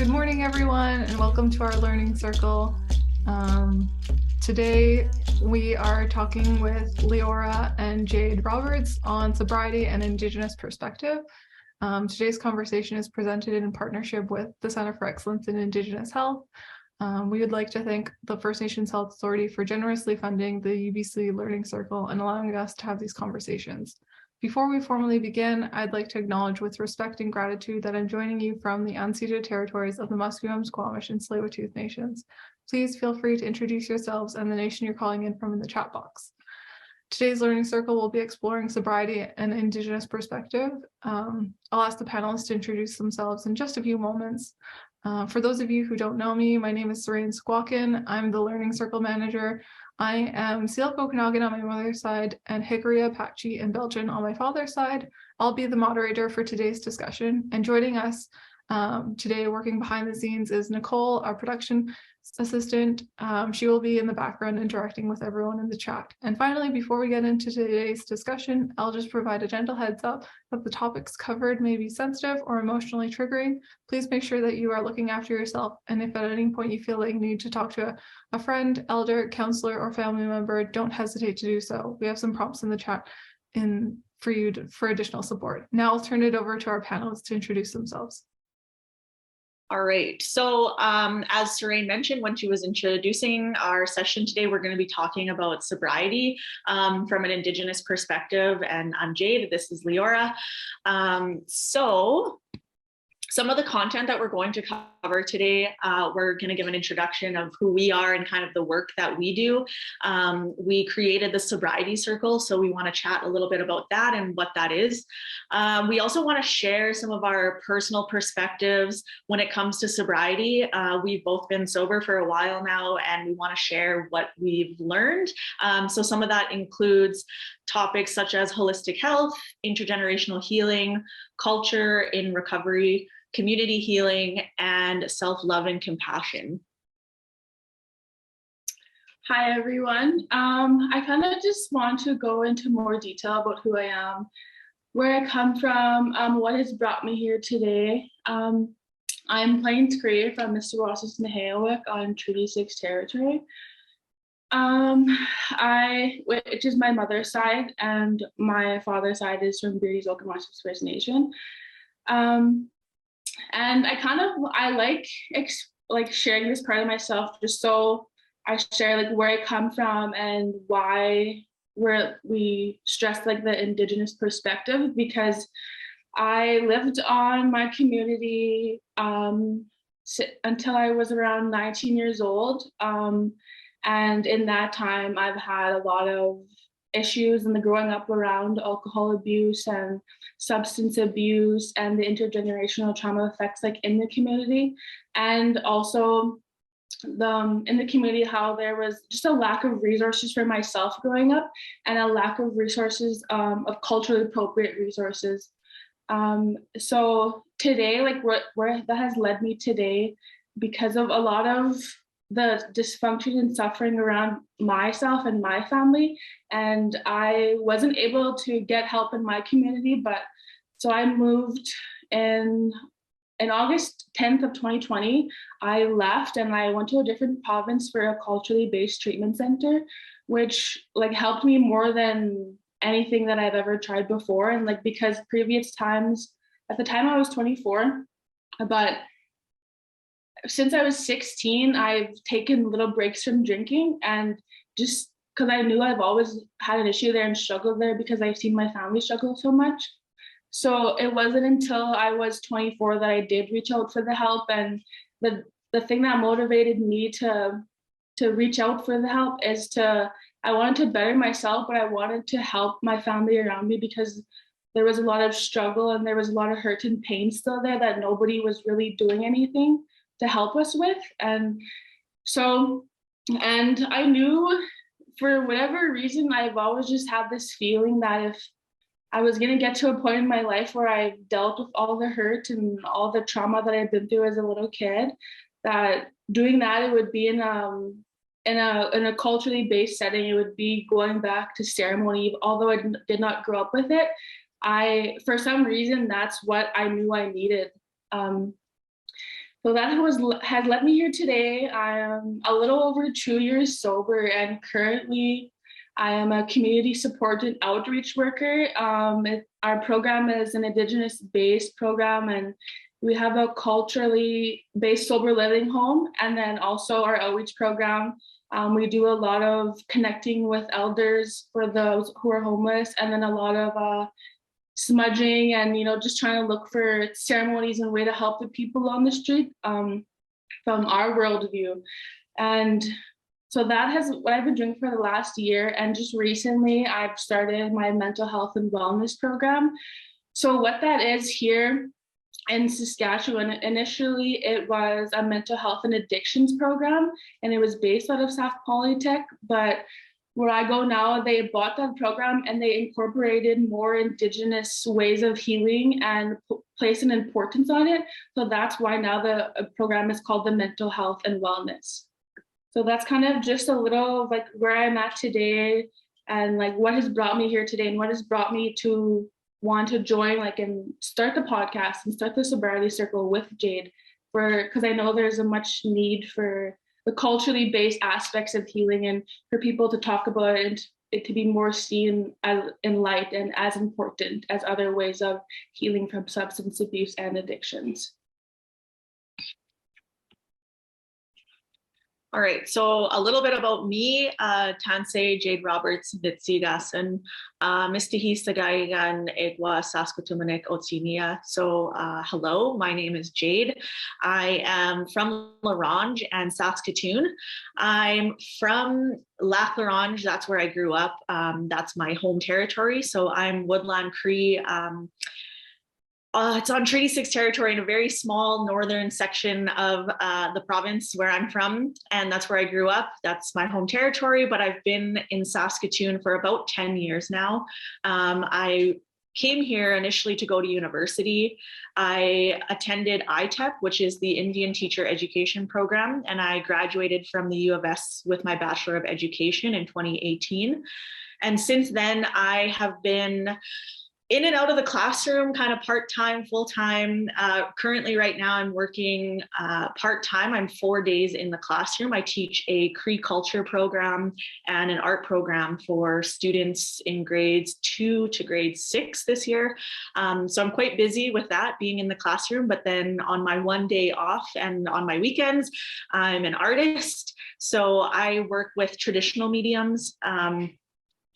Good morning, everyone, and welcome to our learning circle. Today, we are talking with Leora and Jade Roberts on sobriety and Indigenous perspective. Today's conversation is presented in partnership with the Center for Excellence in Indigenous Health. We would like to thank the First Nations Health Authority for generously funding the UBC Learning Circle and allowing us to have these conversations. Before we formally begin, I'd like to acknowledge with respect and gratitude that I'm joining you from the unceded territories of the Musqueam, Squamish, and Tsleil-Waututh nations. Please feel free to introduce yourselves and the nation you're calling in from in the chat box. Today's learning circle will be exploring sobriety and Indigenous perspective. I'll ask the panelists to introduce themselves in just a few moments. For those of you who don't know me, my name is Sarain Squawkin. I'm the Learning Circle Manager. I am Syilx Okanagan on my mother's side and Hickory, Apache, and Belgian on my father's side. I'll be the moderator for today's discussion. And joining us today, working behind the scenes, is Nicole, our production assistant. She will be in the background interacting with everyone in the chat. And finally, before we get into today's discussion, I'll just provide a gentle heads up that the topics covered may be sensitive or emotionally triggering. Please make sure that you are looking after yourself, and if at any point you feel like you need to talk to a friend, elder, counselor, or family member, don't hesitate to do so. We have some prompts in the chat for you for additional support. Now I'll turn it over to our panelists to introduce themselves. All right, so as Sarain mentioned when she was introducing our session today, we're going to be talking about sobriety from an Indigenous perspective, and I'm Jade, this is Leora. So some of the content that we're going to cover today, we're going to give an introduction of who we are and kind of the work that we do. We created the Sobriety Circle, so we want to chat a little bit about that and what that is. We also want to share some of our personal perspectives when it comes to sobriety. We've both been sober for a while now, and we want to share what we've learned. So some of that includes topics such as holistic health, intergenerational healing, culture in recovery, community healing, and self-love and compassion. Hi, everyone. I kind of just want to go into more detail about who I am, where I come from, what has brought me here today. I'm Plains Cree from Mr. Nehayawik on Treaty 6 territory. Which is my mother's side, and my father's side is from Beardy's Okanagan First Nation. And I like sharing this part of myself just so I share like where I come from and why we stress like the Indigenous perspective, because I lived on my community until I was around 19 years old. And in that time, I've had a lot of issues in the growing up around alcohol abuse and substance abuse and the intergenerational trauma effects like in the community. And also in the community, how there was just a lack of resources for myself growing up and a lack of resources, of culturally appropriate resources. So today, like where that has led me today, because of a lot of the dysfunction and suffering around myself and my family. And I wasn't able to get help in my community, so I moved in August 10th of 2020. I left and I went to a different province for a culturally based treatment center, which like helped me more than anything that I've ever tried before. And like, because previous times, at the time I was 24, but since I was 16, I've taken little breaks from drinking, and just because I knew I've always had an issue there and struggled there because I've seen my family struggle so much. So it wasn't until I was 24 that I did reach out for the help. And the thing that motivated me to reach out for the help is I wanted to better myself, but I wanted to help my family around me, because there was a lot of struggle and there was a lot of hurt and pain still there that nobody was really doing anything to help us with. And I knew, for whatever reason, I've always just had this feeling that if I was going to get to a point in my life where I've dealt with all the hurt and all the trauma that I've been through as a little kid, that doing that, it would be in a culturally based setting. It would be going back to ceremony. Although I did not grow up with it, for some reason, that's what I knew I needed. So that has led me here today. I am a little over 2 years sober, and currently I am a community support and outreach worker. Our program is an Indigenous-based program, and we have a culturally based sober living home, and then also our outreach program. We do a lot of connecting with elders for those who are homeless, and then a lot of smudging and just trying to look for ceremonies and way to help the people on the street from our worldview. And so that has what I've been doing for the last year. And just recently I've started my mental health and wellness program. So what that is here in Saskatchewan, initially it was a mental health and addictions program, and it was based out of Sask Polytech. But where I go now, they bought that program and they incorporated more Indigenous ways of healing and placed an importance on it. So that's why now the program is called the Mental Health and Wellness. So that's kind of just a little like where I'm at today, and like what has brought me here today, and what has brought me to want to join and start the podcast and start the Sobriety Circle with Jade, because I know there's a much need for the culturally based aspects of healing, and for people to talk about it and it to be more seen as in light and as important as other ways of healing from substance abuse and addictions. All right, so a little bit about me, Tansay Jade Roberts Vitsigas, and Mistihi Sagaigan Egwa Saskatoon Otsinia. So hello, my name is Jade. I am from La Ronge and Saskatoon. I'm from Lac La Ronge, that's where I grew up. That's my home territory. So I'm Woodland Cree. It's on Treaty 6 territory in a very small northern section of the province where I'm from, and that's where I grew up. That's my home territory, but I've been in Saskatoon for about 10 years now. I came here initially to go to university. I attended ITEP, which is the Indian Teacher Education Program, and I graduated from the U of S with my Bachelor of Education in 2018. And since then, I have been in and out of the classroom, kind of part-time, full-time. Currently right now I'm working part-time. I'm 4 days in the classroom. I teach a Cree culture program and an art program for students in grades 2 to grade 6 this year. So I'm quite busy with that, being in the classroom, but then on my 1 day off and on my weekends, I'm an artist. So I work with traditional mediums.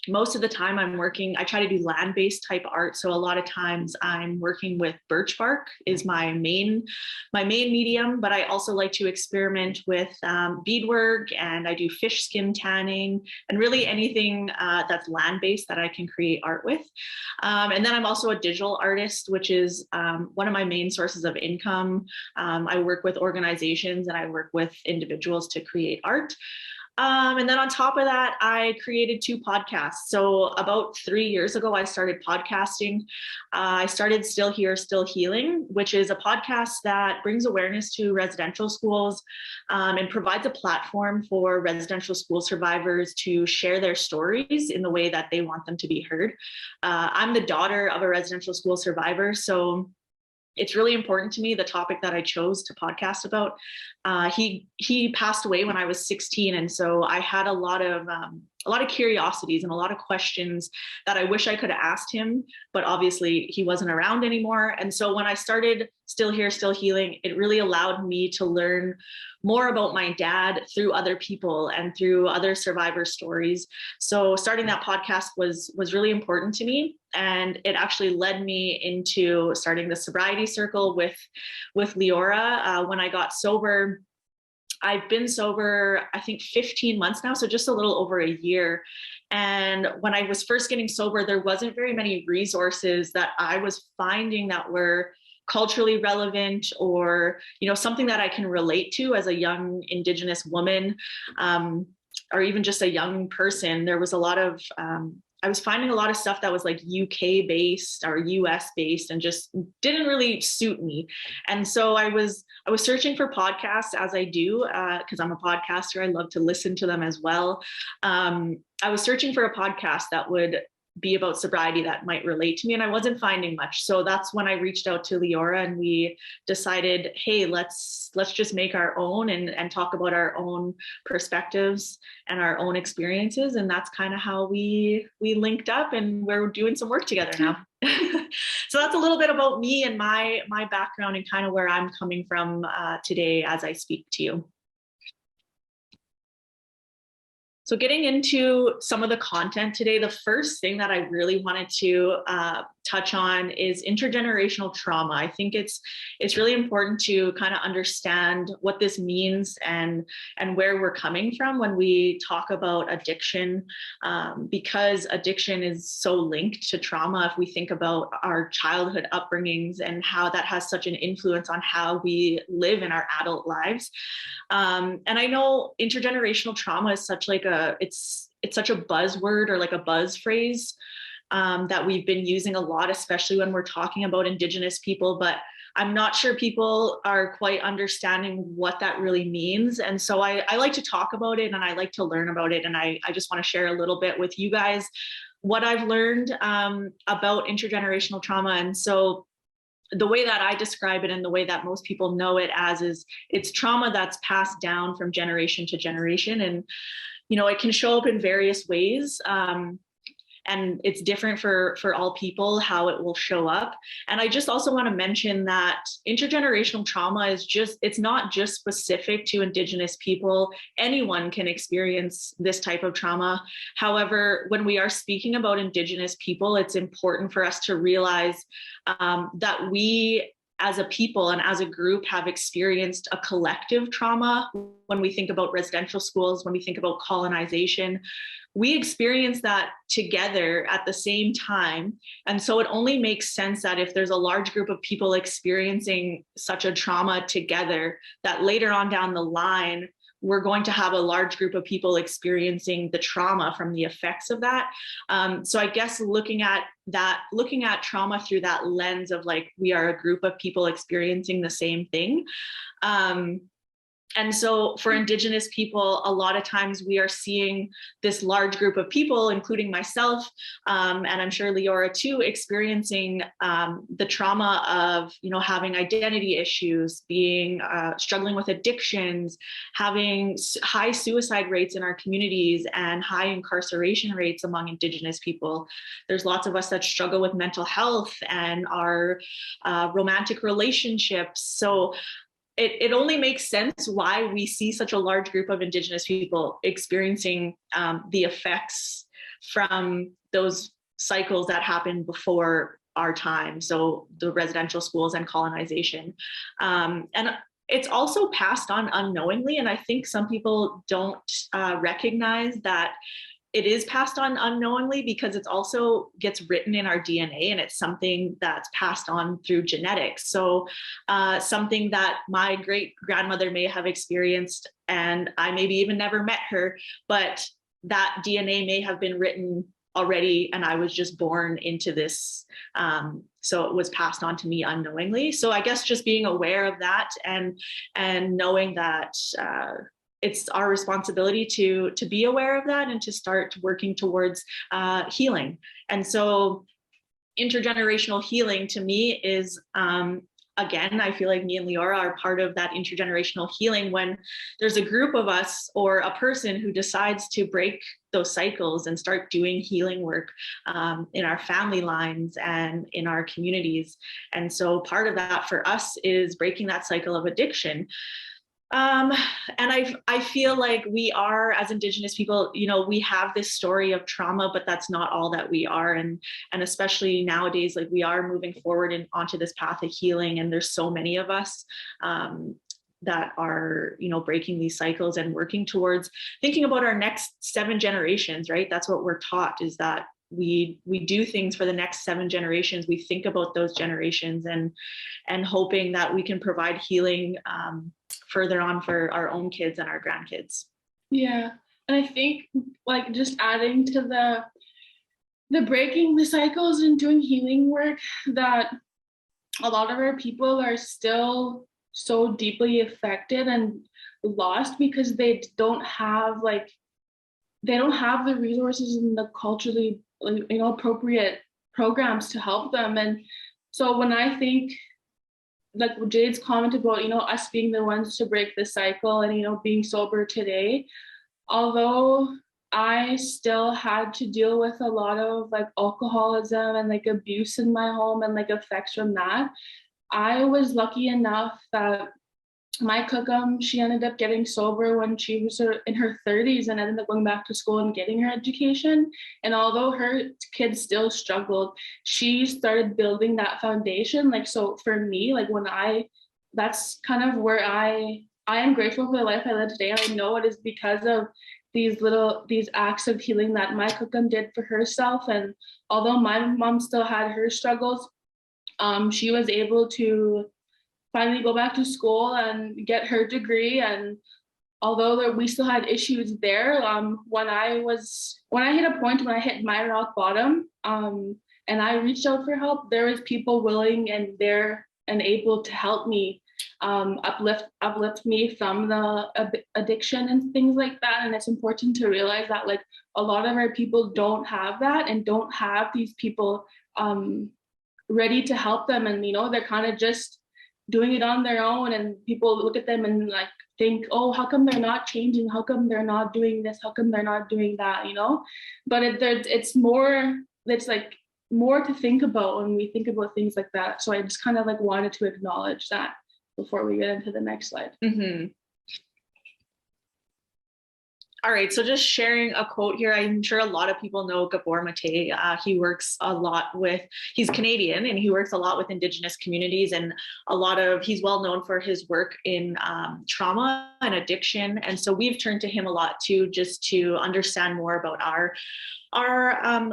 Most of the time I try to do land-based type art. So a lot of times I'm working with birch bark is my main medium, but I also like to experiment with beadwork, and I do fish skin tanning, and really anything that's land-based that I can create art with. And then I'm also a digital artist, which is one of my main sources of income. I work with organizations and I work with individuals to create art. And then on top of that, I created 2 podcasts. So about 3 years ago, I started podcasting. I started Still Here, Still Healing, which is a podcast that brings awareness to residential schools and provides a platform for residential school survivors to share their stories in the way that they want them to be heard. I'm the daughter of a residential school survivor, so it's really important to me, the topic that I chose to podcast about. He passed away when I was 16, and so I had a lot of curiosities and a lot of questions that I wish I could have asked him, but obviously he wasn't around anymore. And so when I started Still Here, Still Healing, it really allowed me to learn more about my dad through other people and through other survivor stories. So starting that podcast was really important to me, and it actually led me into starting the Sobriety Circle with Leora. When I got sober, I've been sober, I think 15 months now, so just a little over a year. And when I was first getting sober, there wasn't very many resources that I was finding that were culturally relevant, or something that I can relate to as a young Indigenous woman, or even just a young person. There was a lot of I was finding a lot of stuff that was like UK based or US based and just didn't really suit me. And so I was searching for podcasts, as I do, because I'm a podcaster. I love to listen to them as well. I was searching for a podcast that would be about sobriety that might relate to me, and I wasn't finding much. So that's when I reached out to Leora, and we decided, hey, let's just make our own and talk about our own perspectives and our own experiences. And that's kind of how we linked up, and we're doing some work together now. So that's a little bit about me and my background and kind of where I'm coming from today as I speak to you. So getting into some of the content today, the first thing that I really wanted to touch on is intergenerational trauma. I think it's really important to kind of understand what this means and where we're coming from when we talk about addiction, because addiction is so linked to trauma. If we think about our childhood upbringings and how that has such an influence on how we live in our adult lives. And I know intergenerational trauma is such like it's such a buzzword or like a buzz phrase that we've been using a lot, especially when we're talking about Indigenous people, but I'm not sure people are quite understanding what that really means. And so I like to talk about it, and I like to learn about it. And I just want to share a little bit with you guys what I've learned about intergenerational trauma. And so the way that I describe it, and the way that most people know it as, is it's trauma that's passed down from generation to generation. And, you know, it can show up in various ways. And it's different for all people how it will show up. And I just also want to mention that intergenerational trauma is it's not just specific to Indigenous people. Anyone can experience this type of trauma. However, when we are speaking about Indigenous people, it's important for us to realize that we as a people and as a group have experienced a collective trauma. When we think about residential schools, when we think about colonization, we experience that together at the same time. And so it only makes sense that if there's a large group of people experiencing such a trauma together, that later on down the line, we're going to have a large group of people experiencing the trauma from the effects of that. So I guess looking at trauma through that lens of like, we are a group of people experiencing the same thing. And so for Indigenous people, a lot of times we are seeing this large group of people, including myself, and I'm sure Leora too, experiencing the trauma of, you know, having identity issues, being struggling with addictions, having high suicide rates in our communities and high incarceration rates among Indigenous people. There's lots of us that struggle with mental health and our romantic relationships. So it only makes sense why we see such a large group of Indigenous people experiencing the effects from those cycles that happened before our time. So the residential schools and colonization. And it's also passed on unknowingly. And I think some people don't recognize that it is passed on unknowingly, because it also gets written in our DNA, and it's something that's passed on through genetics. So something that my great grandmother may have experienced, and I maybe even never met her, but that DNA may have been written already, and I was just born into this. So it was passed on to me unknowingly. So I guess just being aware of that and knowing that it's our responsibility to be aware of that and to start working towards healing. And so intergenerational healing to me is, again, I feel like me and Leora are part of that intergenerational healing when there's a group of us or a person who decides to break those cycles and start doing healing work in our family lines and in our communities. And so part of that for us is breaking that cycle of addiction. And I feel like we are, as Indigenous people, you know, we have this story of trauma, but that's not all that we are. And especially nowadays, like we are moving forward and onto this path of healing. And there's so many of us that are, you know, breaking these cycles and working towards thinking about our next 7 generations, right? That's what we're taught, is that we do things for the next 7 generations. We think about those generations and hoping that we can provide healing further on for our own kids and our grandkids. Yeah. And I think like just adding to the breaking the cycles and doing healing work, that a lot of our people are still so deeply affected and lost because they don't have the resources and the appropriate programs to help them. And so when I think, like Jade's comment about, us being the ones to break the cycle and, being sober today, although I still had to deal with a lot of like alcoholism and like abuse in my home and like effects from that, I was lucky enough that my cookum, she ended up getting sober when she was in her 30s and ended up going back to school and getting her education. And although her kids still struggled, she started building that foundation. Like, so for me, like that's kind of where I am grateful for the life I live today. And I know it is because of these acts of healing that my cookum did for herself. And although my mom still had her struggles, she was able to finally go back to school and get her degree. And although we still had issues there, when I hit a point when I hit my rock bottom, and I reached out for help, there was people willing and there and able to help me, uplift me from the addiction and things like that. And it's important to realize that like a lot of our people don't have that and don't have these people ready to help them. And they're kind of just doing it on their own, and people look at them and like think, oh, how come they're not changing? How come they're not doing this? How come they're not doing that? But it's more to think about when we think about things like that. So I just kind of like wanted to acknowledge that before we get into the next slide. Mm-hmm. All right, so just sharing a quote here. I'm sure a lot of people know Gabor Mate. He works a lot he's Canadian and he works a lot with Indigenous communities, and he's well known for his work in trauma and addiction. And so we've turned to him a lot too, just to understand more about our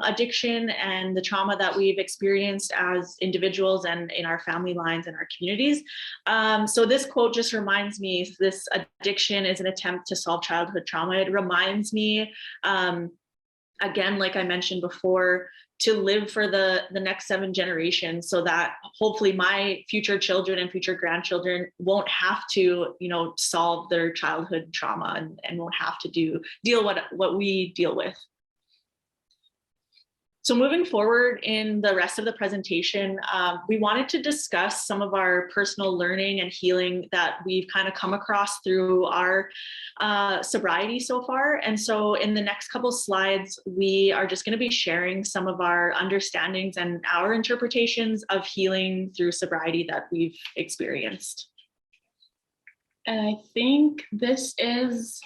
addiction and the trauma that we've experienced as individuals and in our family lines and our communities. So this quote just reminds me, this addiction is an attempt to solve childhood trauma. It reminds me, again, like I mentioned before, to live for the next 7 generations, so that hopefully my future children and future grandchildren won't have to, solve their childhood trauma and won't have to deal what we deal with. So moving forward in the rest of the presentation, we wanted to discuss some of our personal learning and healing that we've kind of come across through our sobriety so far. And so in the next couple slides, we are just going to be sharing some of our understandings and our interpretations of healing through sobriety that we've experienced. And I think this is,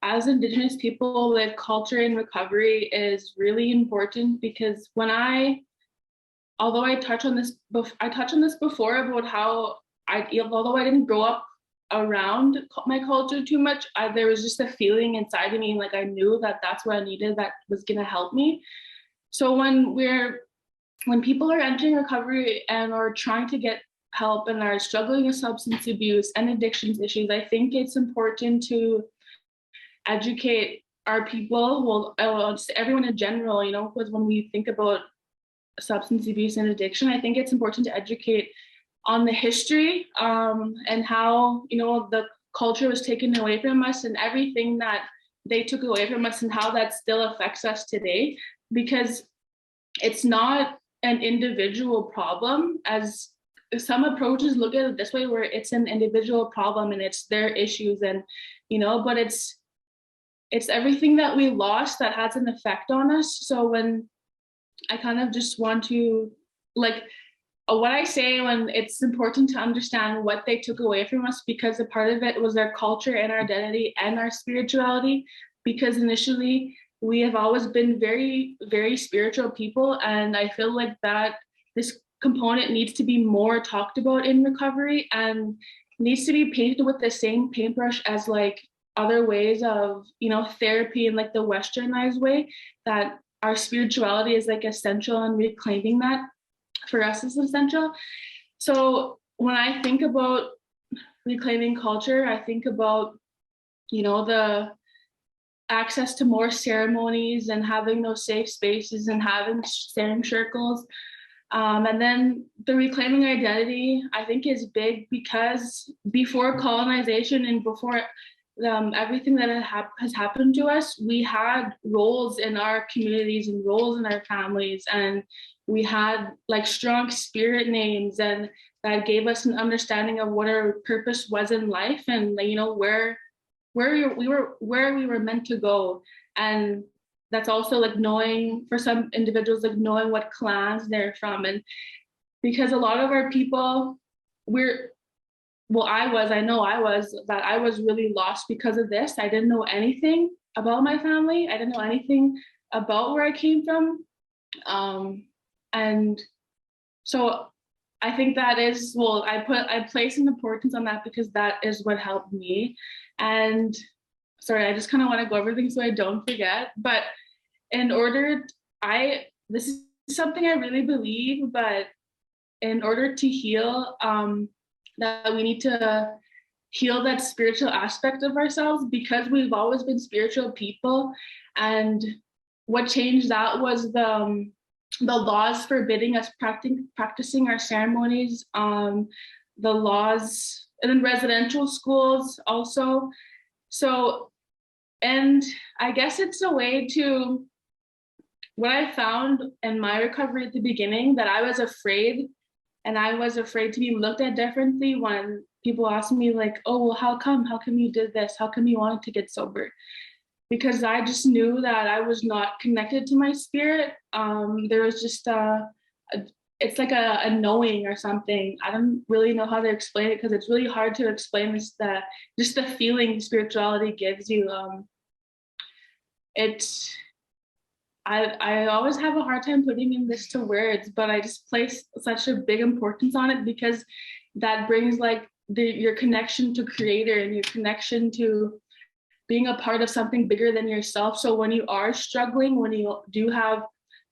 as Indigenous people, like culture and recovery is really important, because although I touch on this before about how although I didn't grow up around my culture too much, there was just a feeling inside of me, like I knew that that's what I needed, that was going to help me. So when people are entering recovery and are trying to get help and are struggling with substance abuse and addictions issues, I think it's important to educate our people, just everyone in general, because when we think about substance abuse and addiction, I think it's important to educate on the history and how, the culture was taken away from us and everything that they took away from us and how that still affects us today, because it's not an individual problem, as some approaches look at it this way, where it's an individual problem and it's their issues, and but it's everything that we lost that has an effect on us. So when I kind of just want to, like, what I say when it's important to understand what they took away from us, because a part of it was our culture and our identity and our spirituality, because initially we have always been very, very spiritual people. And I feel like that this component needs to be more talked about in recovery and needs to be painted with the same paintbrush as like other ways of, therapy in like the westernized way, that our spirituality is like essential, and reclaiming that for us is essential. So when I think about reclaiming culture, I think about, the access to more ceremonies and having those safe spaces and having sharing circles. And then the reclaiming identity, I think, is big, because before colonization and before everything that has happened to us, we had roles in our communities and roles in our families, and we had like strong spirit names, and that gave us an understanding of what our purpose was in life, and like, you know, where we were meant to go. And that's also like knowing, for some individuals, like knowing what clans they're from. And because a lot of our people, I know I was really lost because of this. I didn't know anything about my family. I didn't know anything about where I came from. And so I think that is, I place an importance on that because that is what helped me. And sorry, I just kind of want to go over things so I don't forget. But this is something I really believe, but in order to heal, that we need to heal that spiritual aspect of ourselves, because we've always been spiritual people. And what changed that was the laws forbidding us practicing our ceremonies, the laws, and then residential schools also. So, and I guess it's a way to, what I found in my recovery at the beginning, that I was afraid, and I was afraid to be looked at differently when people asked me like, oh, well, how come you did this? How come you wanted to get sober? Because I just knew that I was not connected to my spirit. There was just it's like a knowing or something. I don't really know how to explain it, because it's really hard to explain this, just the feeling spirituality gives you. I always have a hard time putting in this to words, but I just place such a big importance on it, because that brings like your connection to creator and your connection to being a part of something bigger than yourself. So when you are struggling, when you do have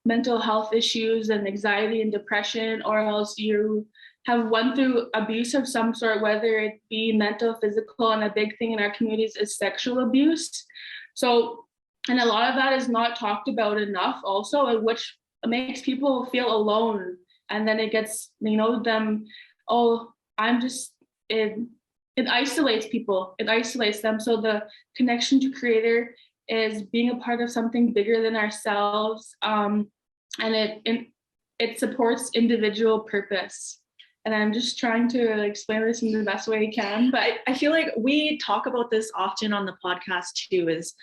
mental health issues and anxiety and depression, or else you have went through abuse of some sort, whether it be mental, physical, and a big thing in our communities is sexual abuse. So, and a lot of that is not talked about enough also, which makes people feel alone. And then it gets, you know, them, oh, it isolates people. It isolates them. So the connection to creator is being a part of something bigger than ourselves. And it supports individual purpose. And I'm just trying to explain this in the best way I can. But I feel like we talk about this often on the podcast too, is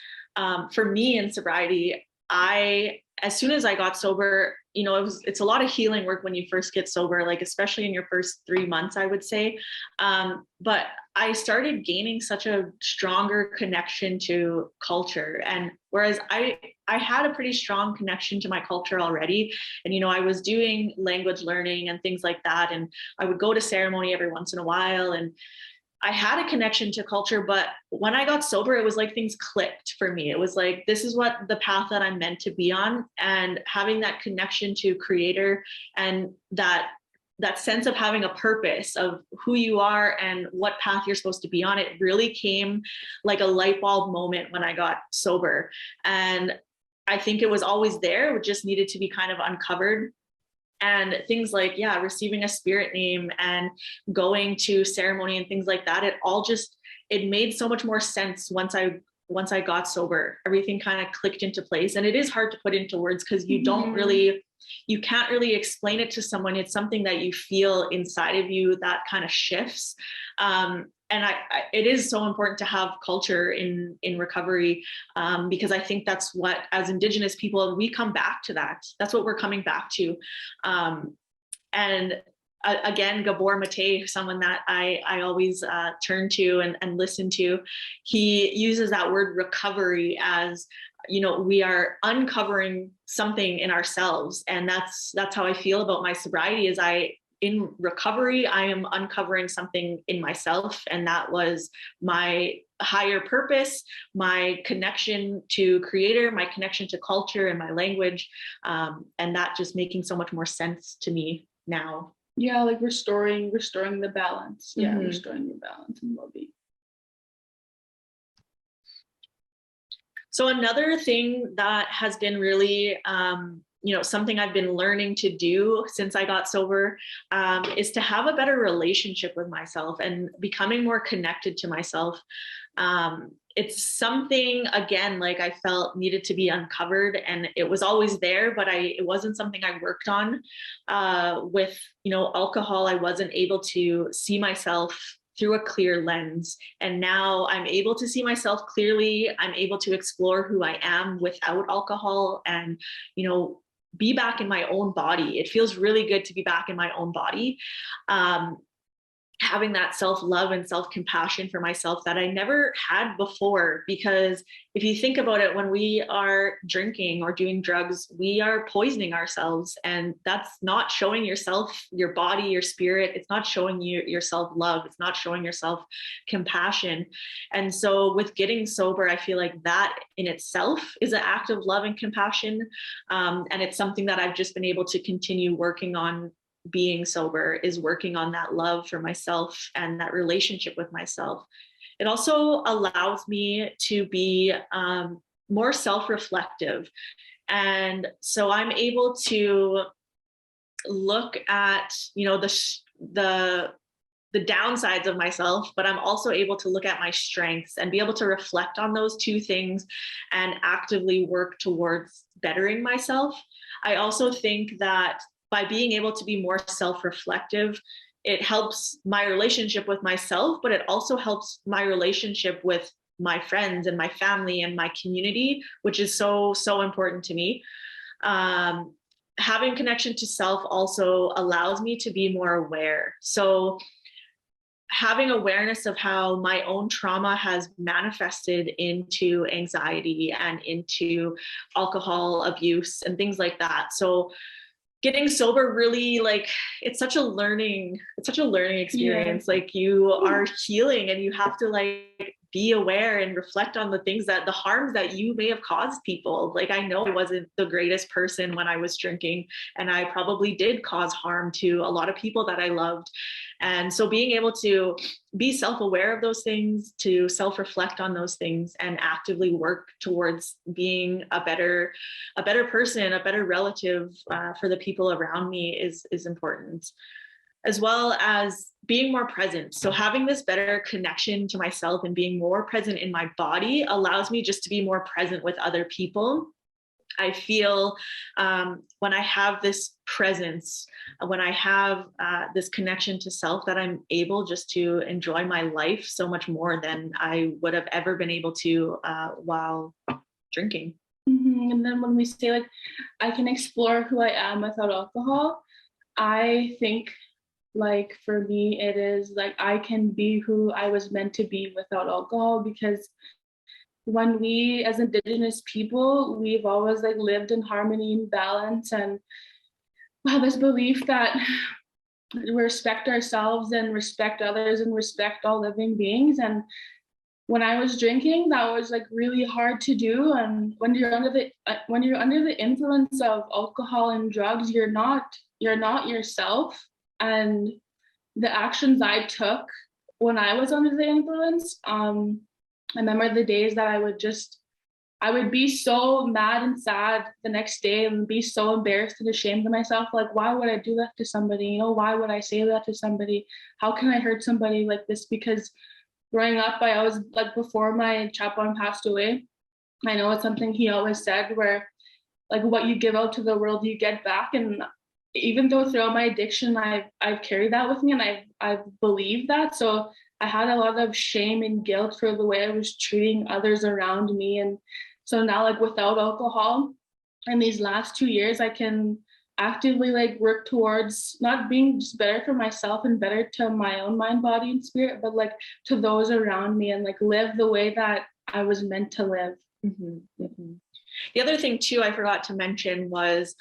for me in sobriety, as soon as I got sober, you know, it's a lot of healing work when you first get sober, like especially in your first 3 months, I would say. But I started gaining such a stronger connection to culture. And whereas I had a pretty strong connection to my culture already. And, you know, I was doing language learning and things like that. And I would go to ceremony every once in a while. And I had a connection to culture, but when I got sober, it was like things clicked for me. It was like, this is what the path that I'm meant to be on. And having that connection to creator and that sense of having a purpose of who you are and what path you're supposed to be on, it really came like a light bulb moment when I got sober. And I think it was always there. It just needed to be kind of uncovered. And things like, receiving a spirit name and going to ceremony and things like that, it made so much more sense once I got sober. Everything kind of clicked into place. And it is hard to put into words because you can't really explain it to someone. It's something that you feel inside of you that kind of shifts. And it is so important to have culture in recovery, because I think that's what, as Indigenous people, we come back to that. That's what we're coming back to. Again, Gabor Mate, someone that I always turn to and listen to, he uses that word recovery as, you know, we are uncovering something in ourselves. And that's how I feel about my sobriety. Is in recovery, I am uncovering something in myself, and that was my higher purpose, my connection to creator, my connection to culture and my language, and that just making so much more sense to me now. Yeah, like restoring the balance. Yeah, restoring the balance and well-being. So another thing that has been really something I've been learning to do since I got sober, is to have a better relationship with myself and becoming more connected to myself. It's something, again, like I felt needed to be uncovered, and it was always there, but it wasn't something I worked on. With, alcohol, I wasn't able to see myself through a clear lens. And now I'm able to see myself clearly. I'm able to explore who I am without alcohol and, be back in my own body. It feels really good to be back in my own body. Having that self-love and self-compassion for myself that I never had before. Because if you think about it, when we are drinking or doing drugs, we are poisoning ourselves, and that's not showing yourself, your body, your spirit. It's not showing you your self-love. It's not showing yourself compassion. And so with getting sober, I feel like that in itself is an act of love and compassion. And it's something that I've just been able to continue working on. Being sober is working on that love for myself and that relationship with myself. It also allows me to be more self-reflective. And so I'm able to look at, the downsides of myself, but I'm also able to look at my strengths and be able to reflect on those two things and actively work towards bettering myself. I also think that by being able to be more self-reflective, it helps my relationship with myself, but it also helps my relationship with my friends and my family and my community, which is so, so important to me. Having connection to self also allows me to be more aware. So having awareness of how my own trauma has manifested into anxiety and into alcohol abuse and things like that. So getting sober really, it's such a learning experience. Yeah. Like, you are healing, and you have to be aware and reflect on the things that the harms that you may have caused people. Like, I know I wasn't the greatest person when I was drinking, and I probably did cause harm to a lot of people that I loved. And so being able to be self-aware of those things, to self-reflect on those things, and actively work towards being a better person, a better relative for the people around me is important, as well as being more present. So having this better connection to myself and being more present in my body allows me just to be more present with other people. I feel when I have this presence, when I have this connection to self, that I'm able just to enjoy my life so much more than I would have ever been able to while drinking. Mm-hmm. And then when we say I can explore who I am without alcohol, I think for me, it is I can be who I was meant to be without alcohol, because when we as Indigenous people, we've always lived in harmony and balance, and have this belief that we respect ourselves and respect others and respect all living beings. And when I was drinking, that was really hard to do. And when you're under the influence of alcohol and drugs, you're not yourself. And the actions I took when I was under the influence, I remember the days that I would be so mad and sad the next day and be so embarrassed and ashamed of myself. Why would I do that to somebody? Why would I say that to somebody? How can I hurt somebody like this? Because growing up, I always, before my chaplain passed away, I know it's something he always said, where what you give out to the world, you get back. And even though throughout my addiction, I've carried that with me, and I've believed that. So I had a lot of shame and guilt for the way I was treating others around me. And so now, without alcohol, in these last 2 years, I can actively work towards not being just better for myself and better to my own mind, body, and spirit, but to those around me, and live the way that I was meant to live. Mm-hmm. Mm-hmm. The other thing too, I forgot to mention was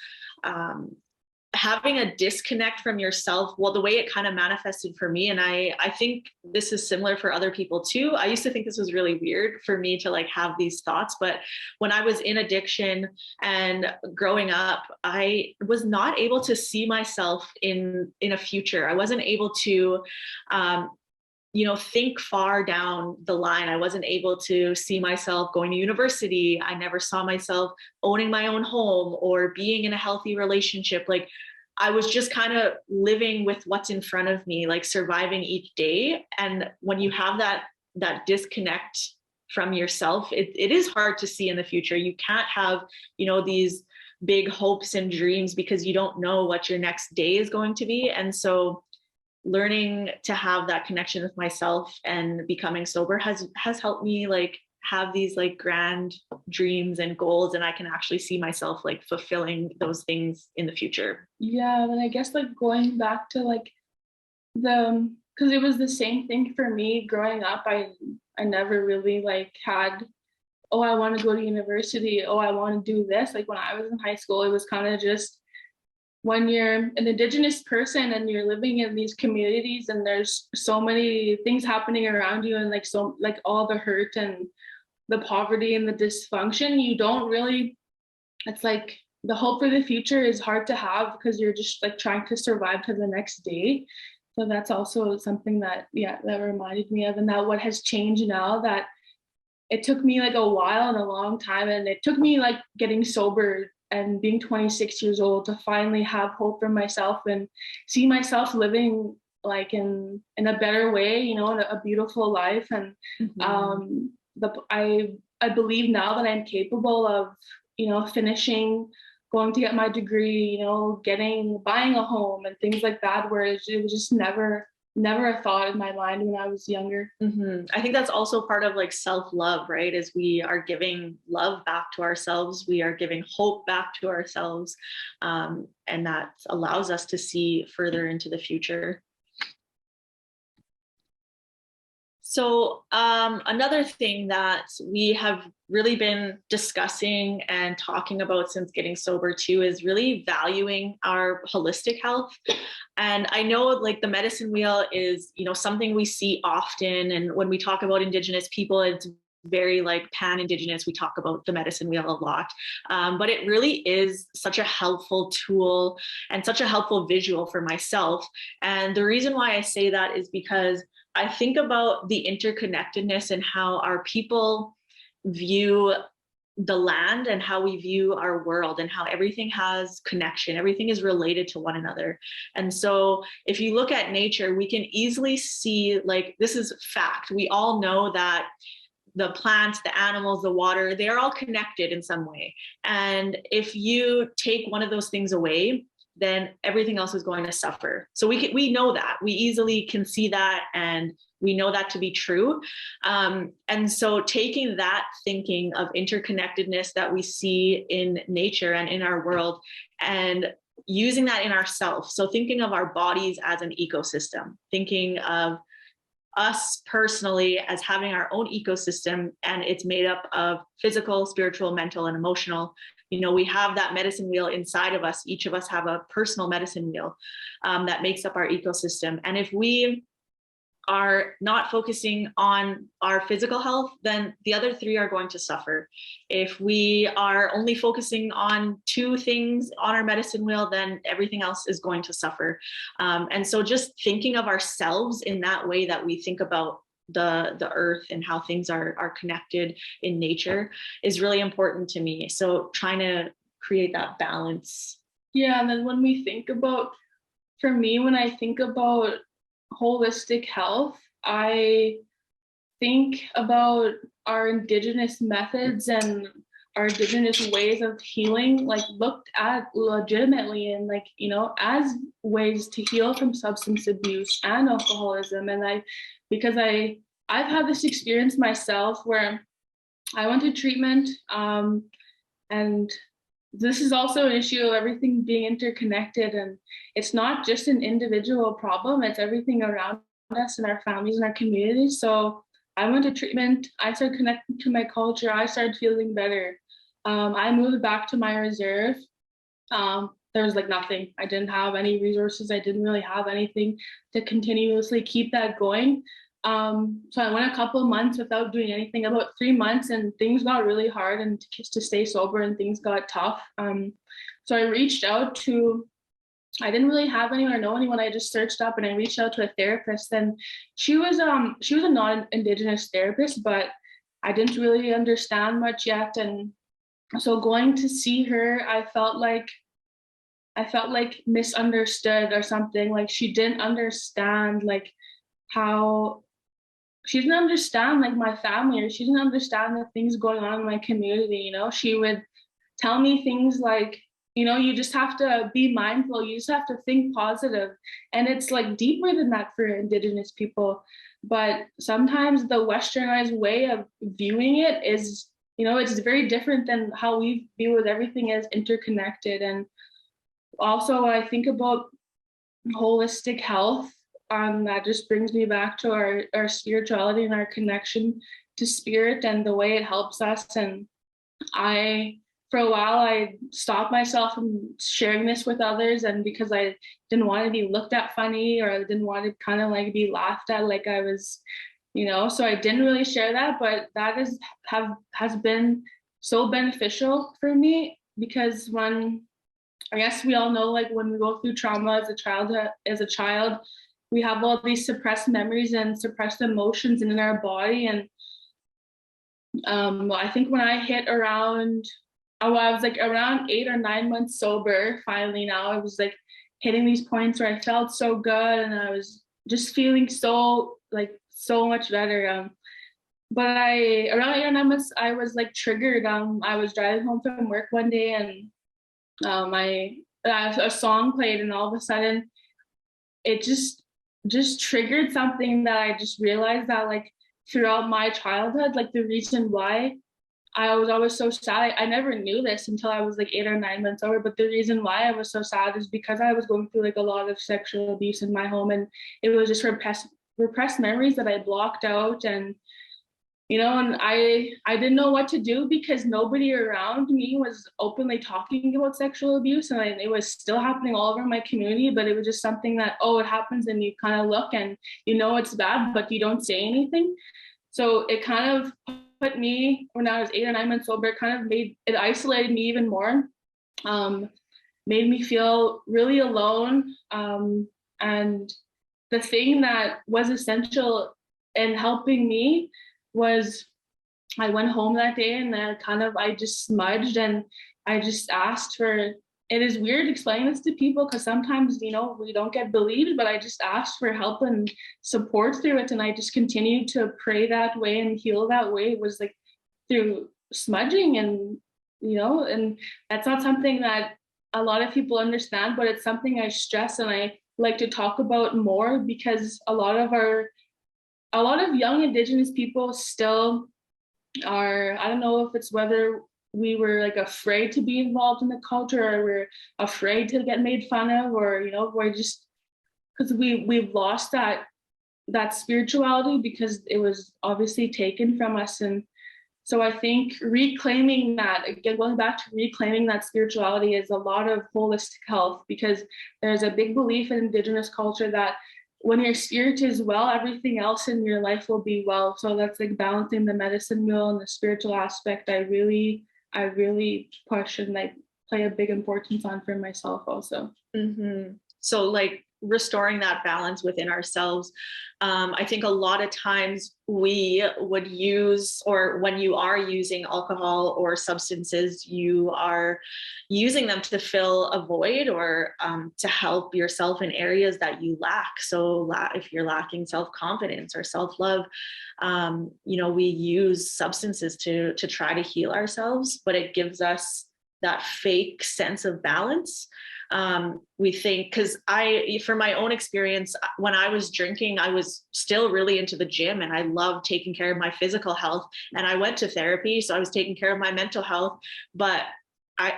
having a disconnect from yourself. Well, the way it kind of manifested for me, and I think this is similar for other people too. I used to think this was really weird for me to have these thoughts, but when I was in addiction and growing up, I was not able to see myself in a future. I wasn't able to think far down the line. I wasn't able to see myself going to university. I never saw myself owning my own home or being in a healthy relationship. Like, I was just kind of living with what's in front of me, like surviving each day. And when you have that disconnect from yourself, it is hard to see in the future. You can't have, these big hopes and dreams because you don't know what your next day is going to be. And so learning to have that connection with myself and becoming sober has helped me like have these like grand dreams and goals, and I can actually see myself like fulfilling those things in the future. Yeah, and I guess like going back to like because it was the same thing for me growing up. I never really like had, oh, I want to go to university, oh, I want to do this. Like when I was in high school, it was kind of just when you're an Indigenous person and you're living in these communities and there's so many things happening around you and like so like all the hurt and the poverty and the dysfunction, you don't really, it's like the hope for the future is hard to have because you're just like trying to survive to the next day. So that's also something that, that reminded me of, and that what has changed now, that it took me like a while and a long time, and it took me like getting sober and being 26 years old to finally have hope for myself and see myself living like in a better way, in a beautiful life. And I believe now that I'm capable of, finishing, going to get my degree, buying a home and things like that, where it was just never a thought in my mind when I was younger. I think that's also part of like self-love, right? Is we are giving love back to ourselves. We are giving hope back to ourselves. And that allows us to see further into the future. So another thing that we have really been discussing and talking about since getting sober too is really valuing our holistic health. And I know like the medicine wheel is, something we see often. And when we talk about Indigenous people, it's very like pan-Indigenous. We talk about the medicine wheel a lot, but it really is such a helpful tool and such a helpful visual for myself. And the reason why I say that is because I think about the interconnectedness and how our people view the land and how we view our world and how everything has connection. Everything is related to one another. And so if you look at nature, we can easily see, like, this is fact. We all know that the plants, the animals, the water, they are all connected in some way. And if you take one of those things away, then everything else is going to suffer. So we know that. We easily can see that, and we know that to be true. And so taking that thinking of interconnectedness that we see in nature and in our world and using that in ourselves. So thinking of our bodies as an ecosystem, thinking of us personally as having our own ecosystem, and it's made up of physical, spiritual, mental, and emotional. We have that medicine wheel inside of us. Each of us have a personal medicine wheel that makes up our ecosystem. And if we are not focusing on our physical health, then the other three are going to suffer. If we are only focusing on two things on our medicine wheel, then everything else is going to suffer. And so just thinking of ourselves in that way that we think about the earth and how things are connected in nature is really important to me. So trying to create that balance. Yeah, and then when we think about, for me, when I think about holistic health, I think about our Indigenous methods and our Indigenous ways of healing, like looked at legitimately and like, as ways to heal from substance abuse and alcoholism. And because I've had this experience myself where I went to treatment, and this is also an issue of everything being interconnected, and it's not just an individual problem, it's everything around us and our families and our communities. So I went to treatment, I started connecting to my culture, I started feeling better. I moved back to my reserve. There was like nothing. I didn't have any resources. I didn't really have anything to continuously keep that going. So I went a couple of months without doing anything, about 3 months, and things got really hard and to stay sober, and things got tough. So I reached out to I didn't really have anyone or know anyone. I just searched up and I reached out to a therapist, and she was a non-Indigenous therapist, but I didn't really understand much yet. And so going to see her, I felt like misunderstood or something. Like she didn't understand like how she didn't understand like my family, or she didn't understand the things going on in my community. She would tell me things like, you just have to be mindful, you just have to think positive. And it's like deeper than that for Indigenous people. But sometimes the westernized way of viewing it is, it's very different than how we view with everything as interconnected. And also I think about holistic health. That just brings me back to our spirituality and our connection to spirit and the way it helps us. And for a while, I stopped myself from sharing this with others, and because I didn't want to be looked at funny, or I didn't want to kind of like be laughed at like I was, so I didn't really share that. But that has been so beneficial for me, because when, I guess we all know, like when we go through trauma as a child, we have all these suppressed memories and suppressed emotions in our body. And I think when I hit around, I was like around 8 or 9 months sober, finally now I was like hitting these points where I felt so good and I was just feeling so much better. But around 8 or 9 months, I was like triggered. I was driving home from work one day, and a song played, and all of a sudden it just triggered something that I just realized that like throughout my childhood, like the reason why I was always so sad. I never knew this until I was like 8 or 9 months old, but the reason why I was so sad is because I was going through like a lot of sexual abuse in my home, and it was just repressed memories that I blocked out. And and I didn't know what to do, because nobody around me was openly talking about sexual abuse, and it was still happening all over my community. But it was just something that, it happens, and you kind of look and it's bad, but you don't say anything. So it kind of put me, when I was 8 or 9 months sober, it kind of isolated me even more, made me feel really alone. And the thing that was essential in helping me was, I went home that day and I just smudged, and I just asked for, it is weird explaining this to people because sometimes, we don't get believed, but I just asked for help and support through it. And I just continued to pray that way and heal that way. It was like through smudging, and, and that's not something that a lot of people understand, but it's something I stress and I like to talk about more, because a lot of young Indigenous people still are, I don't know if it's whether we were like afraid to be involved in the culture, or we're afraid to get made fun of, or we're just, because we've lost that spirituality, because it was obviously taken from us. And so I think reclaiming that, again, going back to reclaiming that spirituality, is a lot of holistic health, because there's a big belief in Indigenous culture that when your spirit is well, everything else in your life will be well. So that's like balancing the medicine wheel and the spiritual aspect. I really push and I play a big importance on for myself also. Mm-hmm. So like restoring that balance within ourselves. I think a lot of times we would use, or when you are using alcohol or substances, you are using them to fill a void, or to help yourself in areas that you lack. So if you're lacking self-confidence or self-love, we use substances to try to heal ourselves, but it gives us that fake sense of balance. We think, because for my own experience, when I was drinking, I was still really into the gym, and I loved taking care of my physical health, and I went to therapy, so I was taking care of my mental health, but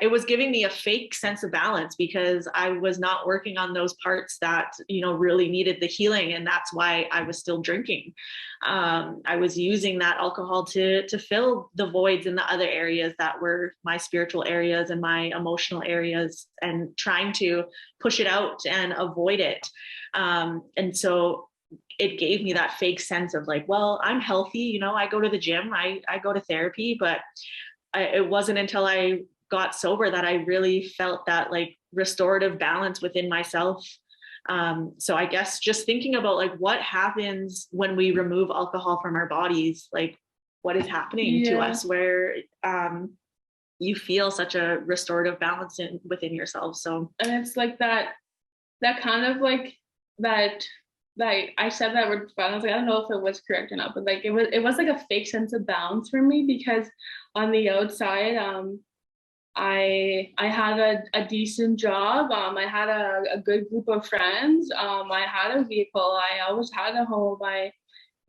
it was giving me a fake sense of balance, because I was not working on those parts that, really needed the healing. And that's why I was still drinking. I was using that alcohol to fill the voids in the other areas that were my spiritual areas and my emotional areas, and trying to push it out and avoid it. And so it gave me that fake sense of like, well, I'm healthy, I go to the gym, I go to therapy, but it wasn't until I got sober that I really felt that like restorative balance within myself. So I guess just thinking about like what happens when we remove alcohol from our bodies, like what is happening to us, where you feel such a restorative balance within yourself. So, and it's like that kind of like that I said that word fun. I was like, I don't know if it was correct or not, but like it was like a fake sense of balance for me, because on the outside, I had a decent job. I had a good group of friends. I had a vehicle. I always had a home. I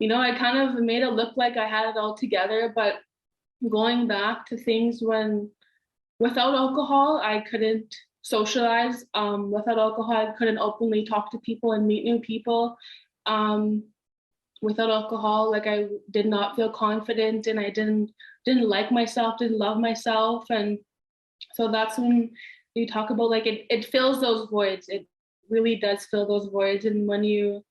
kind of made it look like I had it all together, but going back to things when without alcohol, I couldn't socialize. Without alcohol, I couldn't openly talk to people and meet new people. Without alcohol, like I did not feel confident, and I didn't like myself, didn't love myself. And so that's when you talk about like it fills those voids. It really does fill those voids. And when you,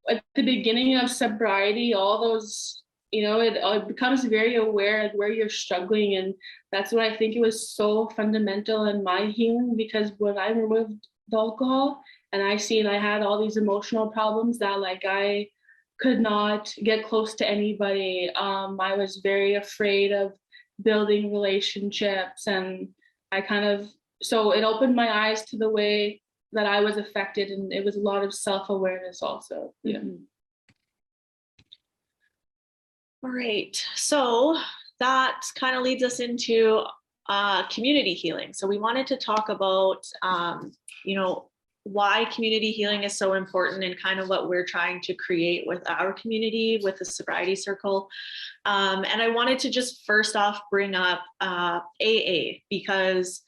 at the beginning of sobriety, all those, it becomes very aware of where you're struggling. And that's what I think it was so fundamental in my healing, because when I removed the alcohol and I had all these emotional problems that like I could not get close to anybody. I was very afraid of building relationships, and so it opened my eyes to the way that I was affected, and it was a lot of self-awareness also. Yeah. Mm-hmm. All right, so that kind of leads us into community healing. So we wanted to talk about, why community healing is so important, and kind of what we're trying to create with our community, with the Sobriety Circle. And I wanted to just first off bring up AA, because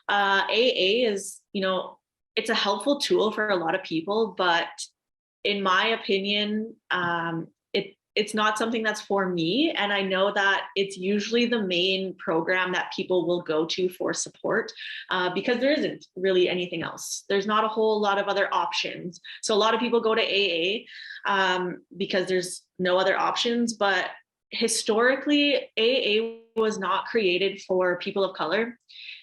AA is, it's a helpful tool for a lot of people, but in my opinion, it's not something that's for me. And I know that it's usually the main program that people will go to for support, because there isn't really anything else. There's not a whole lot of other options. So a lot of people go to AA because there's no other options. But historically, AA was not created for people of color,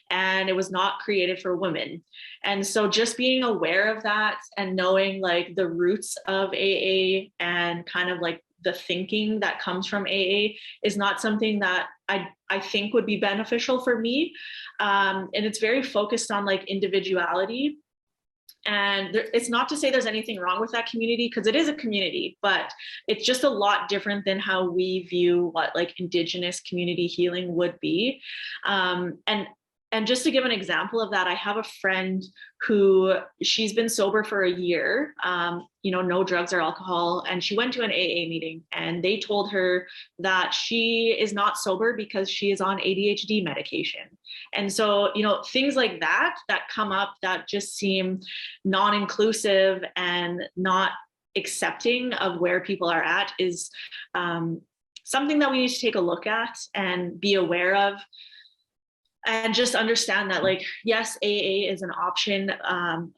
and it was not created for women. And so just being aware of that and knowing like the roots of AA and kind of like the thinking that comes from AA is not something that I think would be beneficial for me. And it's very focused on like individuality. And it's not to say there's anything wrong with that community, because it is a community, but it's just a lot different than how we view what like Indigenous community healing would be. And just to give an example of that, I have a friend who she's been sober for a year, no drugs or alcohol. And she went to an AA meeting, and they told her that she is not sober because she is on ADHD medication. And so, things like that come up that just seem non-inclusive and not accepting of where people are at is something that we need to take a look at and be aware of. And just understand that, like, yes, AA is an option,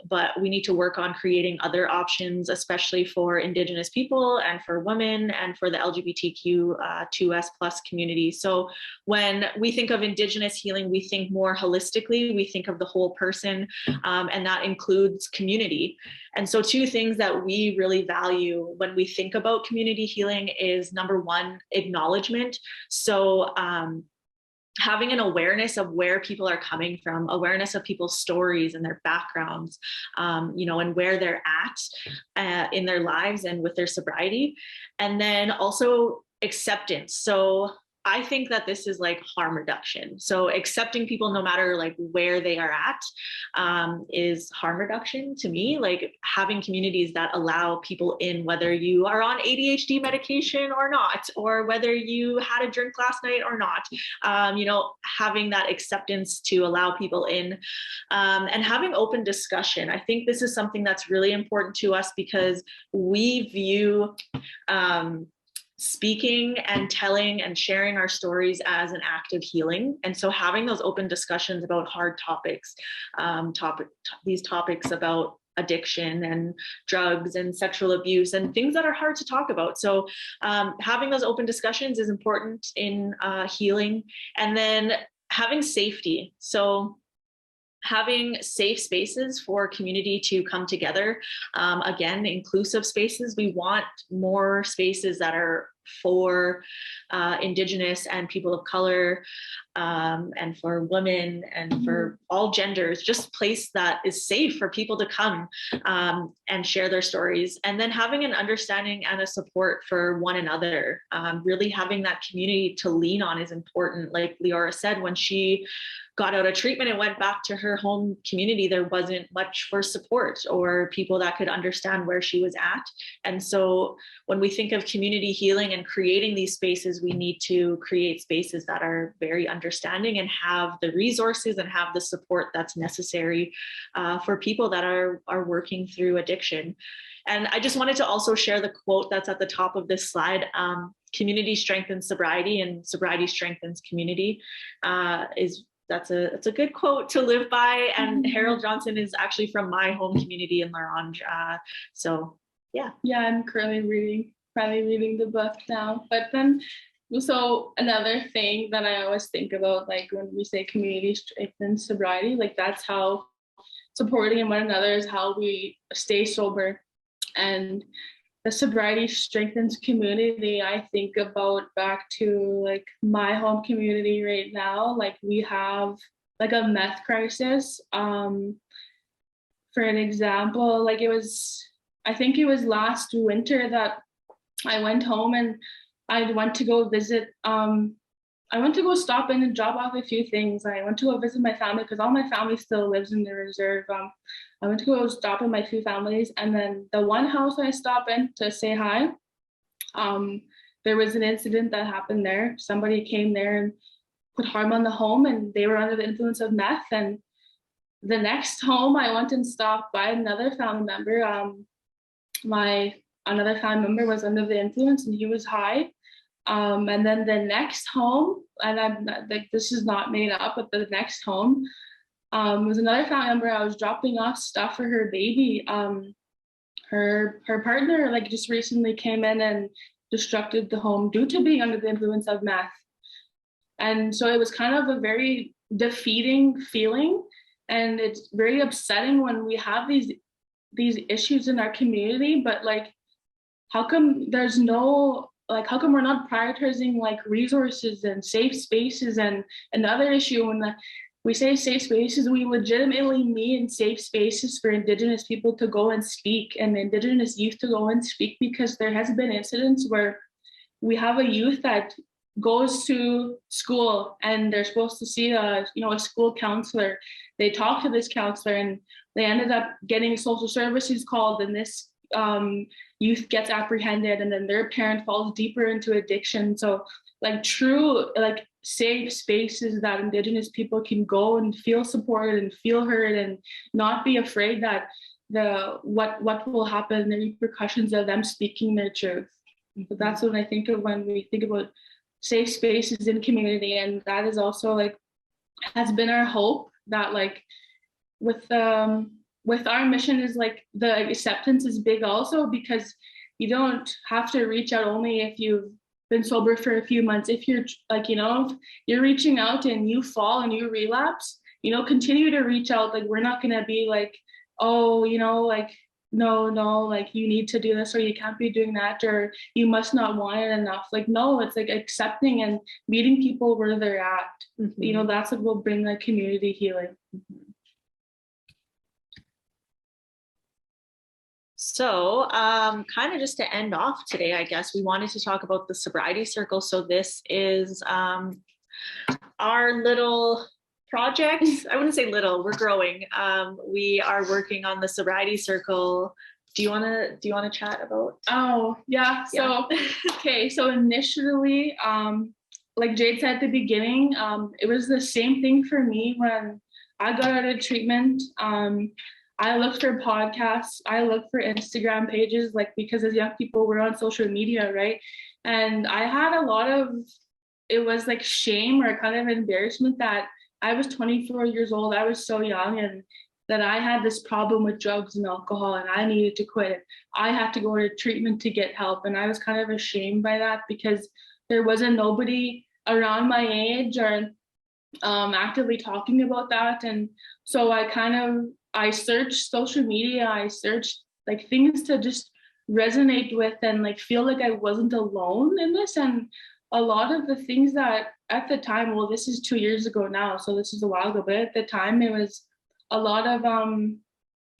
but we need to work on creating other options, especially for Indigenous people and for women and for the LGBTQ2S plus community. So when we think of Indigenous healing, we think more holistically, we think of the whole person, and that includes community. And so two things that we really value when we think about community healing is, number one, acknowledgement. So having an awareness of where people are coming from, awareness of people's stories and their backgrounds, and where they're at in their lives and with their sobriety. And then also acceptance. So I think that this is like harm reduction. So accepting people no matter like where they are at is harm reduction to me. Like having communities that allow people in, whether you are on ADHD medication or not, or whether you had a drink last night or not, having that acceptance to allow people in, and having open discussion. I think this is something that's really important to us, because we view speaking and telling and sharing our stories as an act of healing. And so having those open discussions about hard topics, these topics about addiction and drugs and sexual abuse and things that are hard to talk about. So having those open discussions is important in healing. And then having safety. So having safe spaces for community to come together. Again, inclusive spaces. We want more spaces that are for Indigenous and people of color, and for women and for all genders, just place that is safe for people to come and share their stories. And then having an understanding and a support for one another. Really having that community to lean on is important. Like Leora said, when she got out of treatment and went back to her home community, there wasn't much for support or people that could understand where she was at. And so when we think of community healing and creating these spaces, we need to create spaces that are very understanding and have the resources and have the support that's necessary for people that are working through addiction. And I just wanted to also share the quote that's at the top of this slide. Community strengthens sobriety and sobriety strengthens community. That's a good quote to live by. And Harold Johnson is actually from my home community in L'Orange. So yeah. Yeah, I'm currently reading the book now. But then, so another thing that I always think about, like when we say community strengthens sobriety, like that's how supporting one another is how we stay sober. And the sobriety strengthens community. I think about back to like my home community right now. Like we have like a meth crisis. For an example, like I think it was last winter that I went home and I went to go visit. I went to go stop in and drop off a few things. I went to go visit my family because all my family still lives in the reserve. I went to go stop in my few families, and then the one house I stopped in to say hi, there was an incident that happened there. Somebody came there and put harm on the home, and they were under the influence of meth. And the next home, I went and stopped by another family member. Another family member was under the influence, and he was high. And then the next home, and I'm not, like, this is not made up, but the next home was another family member. I was dropping off stuff for her baby. Her partner like just recently came in and destructed the home due to being under the influence of meth. And so it was kind of a very defeating feeling, and it's very upsetting when we have these issues in our community, but like how come there's no, like, how come we're not prioritizing like resources and safe spaces? And another issue, when we say safe spaces, we legitimately mean safe spaces for Indigenous people to go and speak and Indigenous youth to go and speak, because there has been incidents where we have a youth that goes to school and they're supposed to see a school counselor. They talk to this counselor and they ended up getting social services called, and this youth gets apprehended, and then their parent falls deeper into addiction. So like true like safe spaces that Indigenous people can go and feel supported and feel heard and not be afraid that what will happen, the repercussions of them speaking their truth. But that's what I think of when we think about safe spaces in community. And that is also like has been our hope, that like with our mission is like the acceptance is big also, because you don't have to reach out only if you've been sober for a few months. If you're like, if you're reaching out and you fall and you relapse, continue to reach out. Like we're not going to be like, oh, like, no, like you need to do this, or you can't be doing that, or you must not want it enough. Like, no, it's like accepting and meeting people where they're at. Mm-hmm. That's what will bring the community healing. Mm-hmm. So kind of just to end off today, I guess we wanted to talk about the Sobriety Circle. So this is our little project. I wouldn't say little, we're growing. We are working on the Sobriety Circle. Do you want to chat about? Oh, yeah. So, okay. So initially, like Jade said at the beginning, it was the same thing for me when I got out of treatment. I looked for podcasts, I looked for Instagram pages, like because as young people, we're on social media, right? And I had a lot of, it was like shame or kind of embarrassment that I was 24 years old, I was so young, and that I had this problem with drugs and alcohol and I needed to quit it. I had to go to treatment to get help. And I was kind of ashamed by that because there wasn't nobody around my age or actively talking about that. And so I searched social media, I searched like things to just resonate with and like feel like I wasn't alone in this. And a lot of the things that at the time, well, this is 2 years ago now, so this is a while ago, but at the time it was a lot of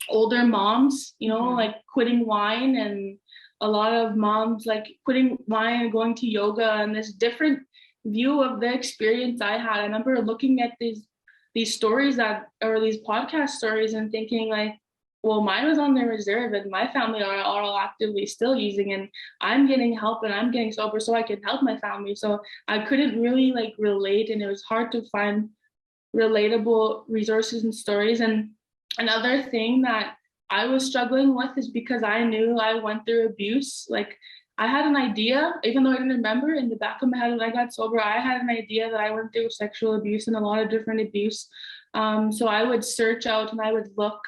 older moms, like quitting wine, and a lot of moms like quitting wine and going to yoga, and this different view of the experience I had. I remember looking at these stories or these podcast stories and thinking like, well, mine was on the reserve and my family are all actively still using, and I'm getting help and I'm getting sober so I can help my family. So I couldn't really like relate, and it was hard to find relatable resources and stories. And another thing that I was struggling with is because I knew I went through abuse. Like I had an idea, even though I didn't remember, in the back of my head when I got sober, I had an idea that I went through sexual abuse and a lot of different abuse. So I would search out and I would look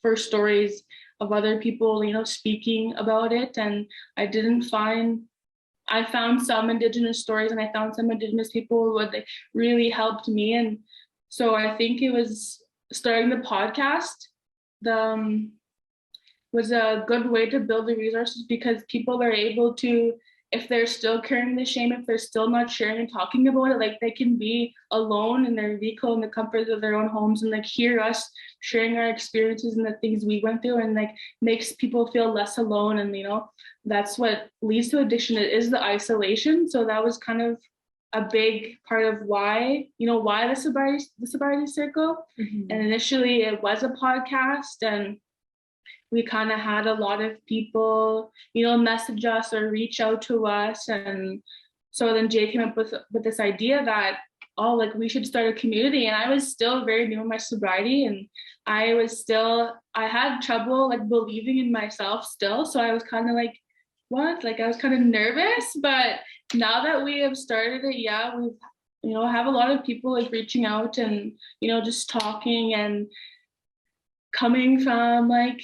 for stories of other people, speaking about it. And I found some Indigenous stories and I found some Indigenous people who had really helped me. And so I think it was starting the podcast, was a good way to build the resources, because people are able to, if they're still carrying the shame, if they're still not sharing and talking about it, like they can be alone in their vehicle in the comfort of their own homes and like hear us sharing our experiences and the things we went through, and like makes people feel less alone. And that's what leads to addiction. It is the isolation. So that was kind of a big part of why the sobriety circle. And initially it was a podcast, and we kind of had a lot of people, message us or reach out to us. And so then Jay came up with this idea that, we should start a community. And I was still very new in my sobriety, and I had trouble like believing in myself still. So I was kind of like, what? Like I was kind of nervous. But now that we have started it, yeah, we've, have a lot of people like reaching out and, just talking and coming from like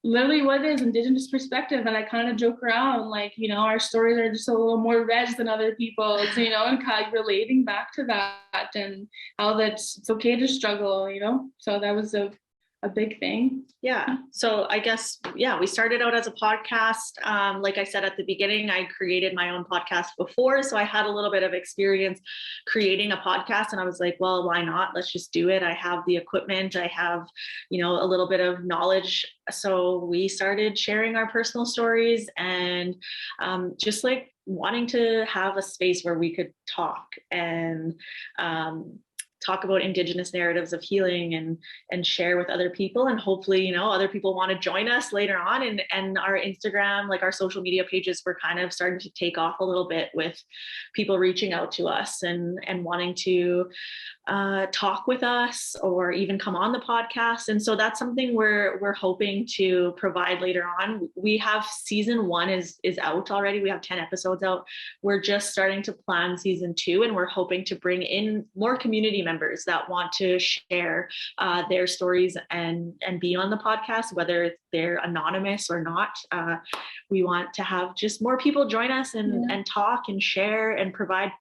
literally what is Indigenous perspective. And I kind of joke around like, our stories are just a little more reg than other people's, and kind of relating back to that and how it's okay to struggle, so that was a big thing. Yeah. So I guess, we started out as a podcast. Like I said at the beginning, I created my own podcast before. So I had a little bit of experience creating a podcast, and I was like, well, why not? Let's just do it. I have the equipment. I have, a little bit of knowledge. So we started sharing our personal stories and just like wanting to have a space where we could talk and talk about Indigenous narratives of healing and share with other people. And hopefully, other people want to join us later on. And our Instagram, like our social media pages, were kind of starting to take off a little bit with people reaching out to us and wanting to talk with us or even come on the podcast. And so that's something we're hoping to provide later on. We have season 1 is out already. We have 10 episodes out. We're just starting to plan season 2, and we're hoping to bring in more community members that want to share their stories and be on the podcast, whether they're anonymous or not. We want to have just more people join us and talk and share and provide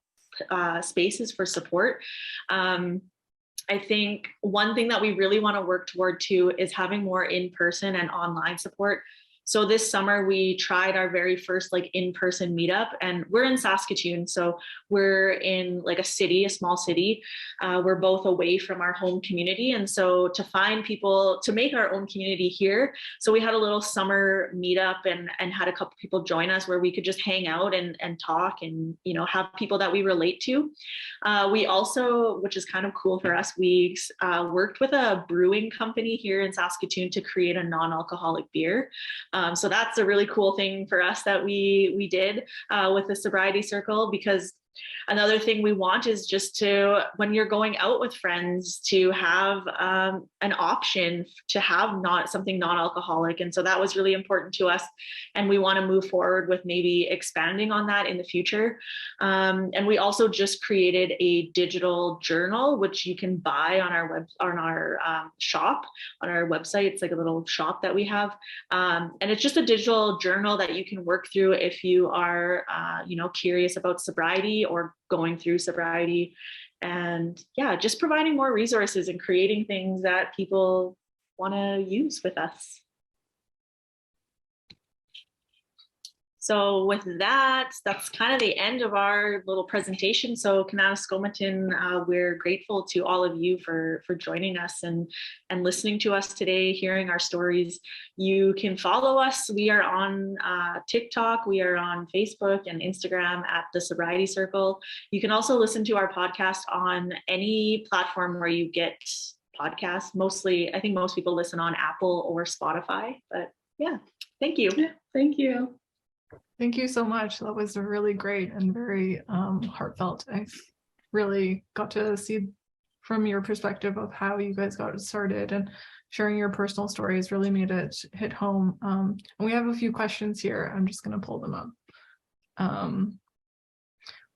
spaces for support. I think one thing that we really want to work toward too is having more in-person and online support. So this summer we tried our very first like in-person meetup, and we're in Saskatoon. So we're in like a small city. We're both away from our home community. And so to find people to make our own community here. So we had a little summer meetup and had a couple people join us where we could just hang out and talk and, have people that we relate to. We also, which is kind of cool for us, we worked with a brewing company here in Saskatoon to create a non-alcoholic beer. So that's a really cool thing for us that we did with the Sobriety Circle, because another thing we want is just to, when you're going out with friends, to have an option to have something non-alcoholic. And so that was really important to us. And we want to move forward with maybe expanding on that in the future. And we also just created a digital journal, which you can buy on our shop, on our website. It's like a little shop that we have. And it's just a digital journal that you can work through if you are, curious about sobriety or going through sobriety. And yeah, just providing more resources and creating things that people want to use with us. So with that, that's kind of the end of our little presentation. So Kananaskomatin, we're grateful to all of you for joining us and listening to us today, hearing our stories. You can follow us. We are on TikTok. We are on Facebook and Instagram at the Sobriety Circle. You can also listen to our podcast on any platform where you get podcasts. Mostly, I think most people listen on Apple or Spotify. But yeah, thank you. Yeah, thank you. Thank you so much. That was really great and very heartfelt. I really got to see from your perspective of how you guys got started, and sharing your personal stories really made it hit home. And we have a few questions here. I'm just going to pull them up.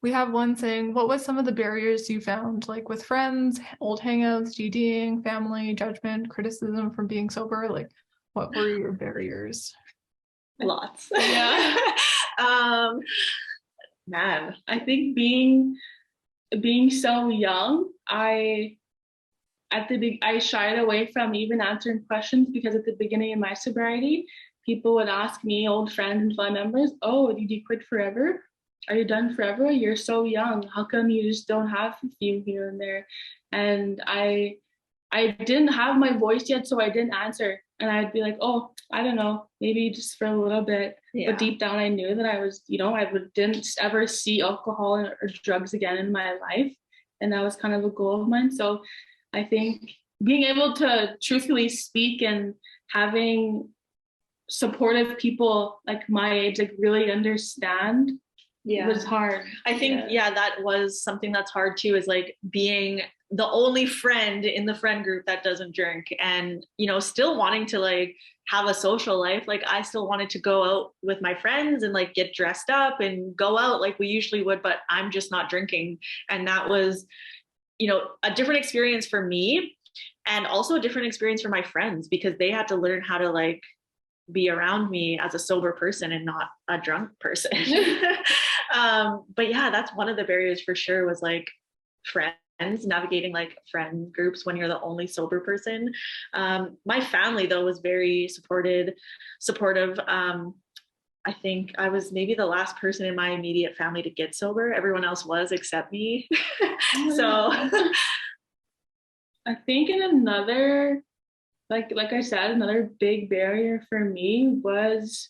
We have one saying, what was some of the barriers you found, like with friends, old hangouts, GDing, family, judgment, criticism from being sober? Like, what were your barriers? Lots. Yeah. Man, I think being so young, I shied away from even answering questions, because at the beginning of my sobriety, people would ask me, old friends and family members, oh, did you quit forever? Are you done forever? You're so young. How come you just don't have a few here and there? And I didn't have my voice yet, so I didn't answer. And I'd be like, oh, I don't know, maybe just for a little bit. Yeah. But deep down, I knew that I was, didn't ever see alcohol or drugs again in my life. And that was kind of a goal of mine. So I think being able to truthfully speak and having supportive people like my age, like really understand, was hard. I think, that was something that's hard too, is like being the only friend in the friend group that doesn't drink, and still wanting to like have a social life. Like I still wanted to go out with my friends and like get dressed up and go out like we usually would, but I'm just not drinking. And that was a different experience for me, and also a different experience for my friends, because they had to learn how to like be around me as a sober person and not a drunk person. But yeah, that's one of the barriers for sure, was like friends, navigating like friend groups when you're the only sober person. My family though was very supportive. I think I was maybe the last person in my immediate family to get sober. Everyone else was except me. So I think in another, like I said, another big barrier for me was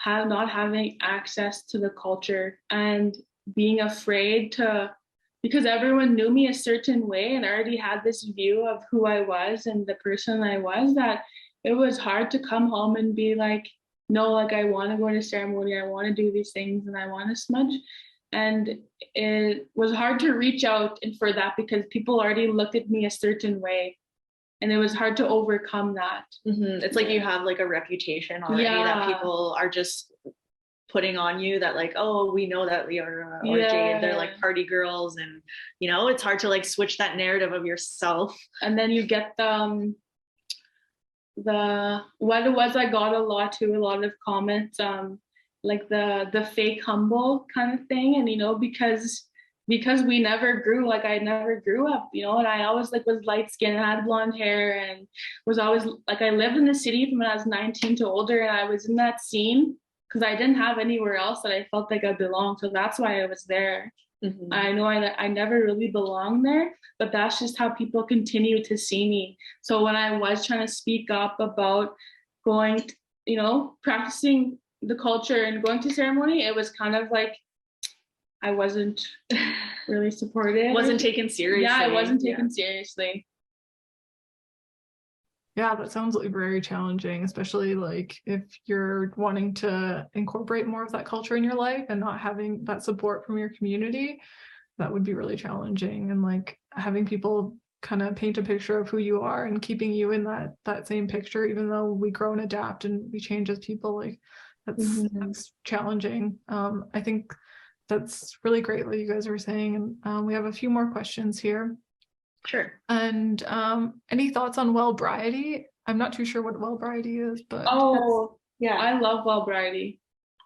not having access to the culture, and being afraid to, because everyone knew me a certain way and already had this view of who I was and the person I was, that it was hard to come home and be like, no, like I want to go to ceremony, I want to do these things, and I want to smudge. And it was hard to reach out and for that, because people already looked at me a certain way, and it was hard to overcome that. Mm-hmm. It's like you have like a reputation already that people are just putting on you, that like, oh, we know that Leora or Jade, they're like party girls, and it's hard to like switch that narrative of yourself. And then you get the what it was, I got a lot of comments, like the fake humble kind of thing, and because we never grew, like I never grew up, and I always like was light skinned and had blonde hair, and was always like, I lived in the city from when I was 19 to older, and I was in that scene because I didn't have anywhere else that I felt like I belonged. So that's why I was there. Mm-hmm. I know I never really belonged there, but that's just how people continue to see me. So when I was trying to speak up about going, practicing the culture and going to ceremony, it was kind of like I wasn't really supported. Wasn't taken seriously. Yeah, I wasn't taken seriously. Yeah, that sounds like very challenging, especially like if you're wanting to incorporate more of that culture in your life and not having that support from your community. That would be really challenging, and like having people kind of paint a picture of who you are and keeping you in that same picture, even though we grow and adapt and we change as people. Like that's challenging. I think that's really great what you guys were saying, and we have a few more questions here. Sure. And any thoughts on Wellbriety? I'm not too sure what Wellbriety is, but yeah, I love Wellbriety.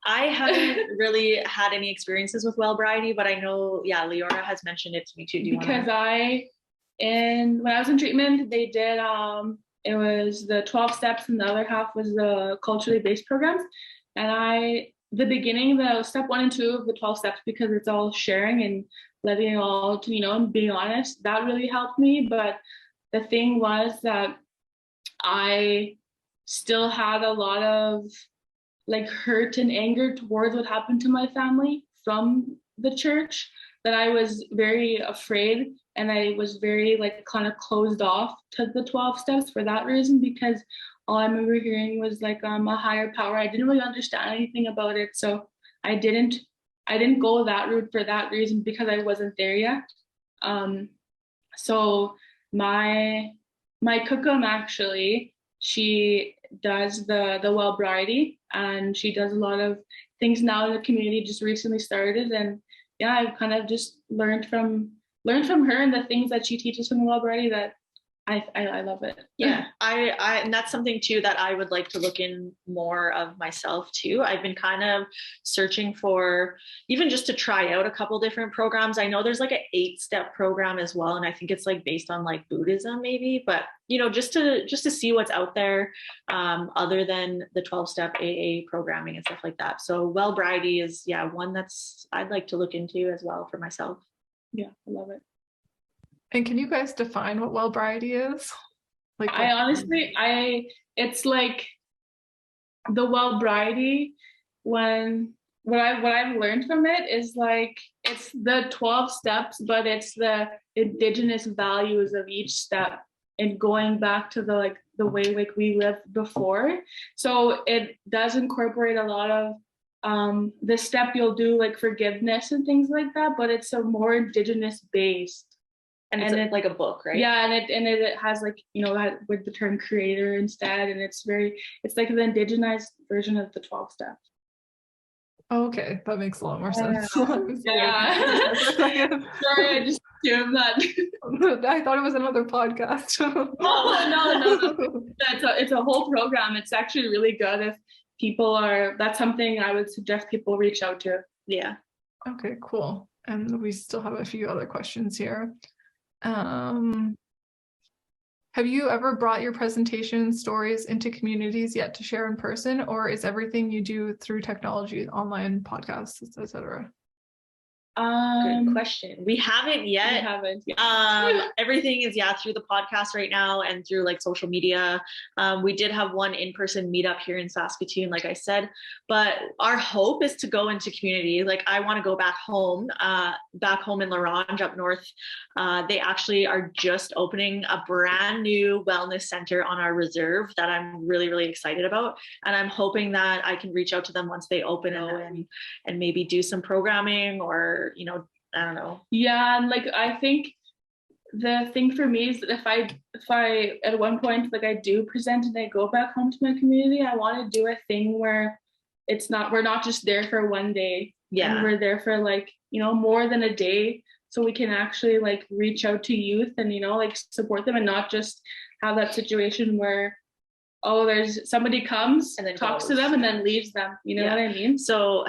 I haven't really had any experiences with Wellbriety, but I know, yeah, Leora has mentioned it to me too. Do you Because wanna... when I was in treatment, they did it was the 12 steps and the other half was the culturally based programs. And the beginning, the step 1 and 2 of the 12 steps, because it's all sharing and letting it all to, and being honest, that really helped me. But the thing was that I still had a lot of like hurt and anger towards what happened to my family from the church, that I was very afraid, and I was very like kind of closed off to the 12 steps for that reason, because all I remember hearing was like a higher power. I didn't really understand anything about it, so I didn't go that route for that reason, because I wasn't there yet. So my cookum, actually, she does the Wellbriety, and she does a lot of things now in the community, just recently started. And yeah, I've kind of just learned from her and the things that she teaches from the Wellbriety, that I love it. Yeah, I and that's something too that I would like to look in more of myself too. I've been kind of searching for even just to try out a couple different programs. I know there's like an 8-step program as well, and I think it's like based on like Buddhism maybe, but just to see what's out there other than the 12-step AA programming and stuff like that. So Wellbriety is one that's I'd like to look into as well for myself. Yeah, I love it. And can you guys define what Wellbriety is? Like, I honestly, it's like the Wellbriety, when what I've learned from it is like it's the 12 steps, but it's the Indigenous values of each step and going back to the way like we lived before. So it does incorporate a lot of the step you'll do, like forgiveness and things like that, but it's a more Indigenous based. And it's like a book, right? Yeah, and it has like with the term creator instead, and it's like the indigenized version of the 12 steps. Oh, okay, that makes a lot more sense. Yeah. Sorry, I just assumed that. I thought it was another podcast. Oh no. It's a whole program. It's actually really good if people that's something I would suggest people reach out to. Yeah. Okay, cool. And we still have a few other questions here. Have you ever brought your presentation stories into communities yet to share in person, or is everything you do through technology, online podcasts, etc.? Good question. We haven't yet. We haven't yet. Everything is through the podcast right now and through like social media. We did have one in-person meetup here in Saskatoon, like I said, but our hope is to go into community. Like I want to go back home in La Ronge up north. They actually are just opening a brand new wellness center on our reserve that I'm really, really excited about. And I'm hoping that I can reach out to them once they open and maybe do some programming, or I don't know. Yeah, and like I think the thing for me is that if I at one point like I do present and I go back home to my community, I want to do a thing where we're not just there for one day. Yeah. And we're there for like, more than a day, so we can actually like reach out to youth and like support them, and not just have that situation where there's somebody comes and then talks to them and then leaves them. You know what I mean? So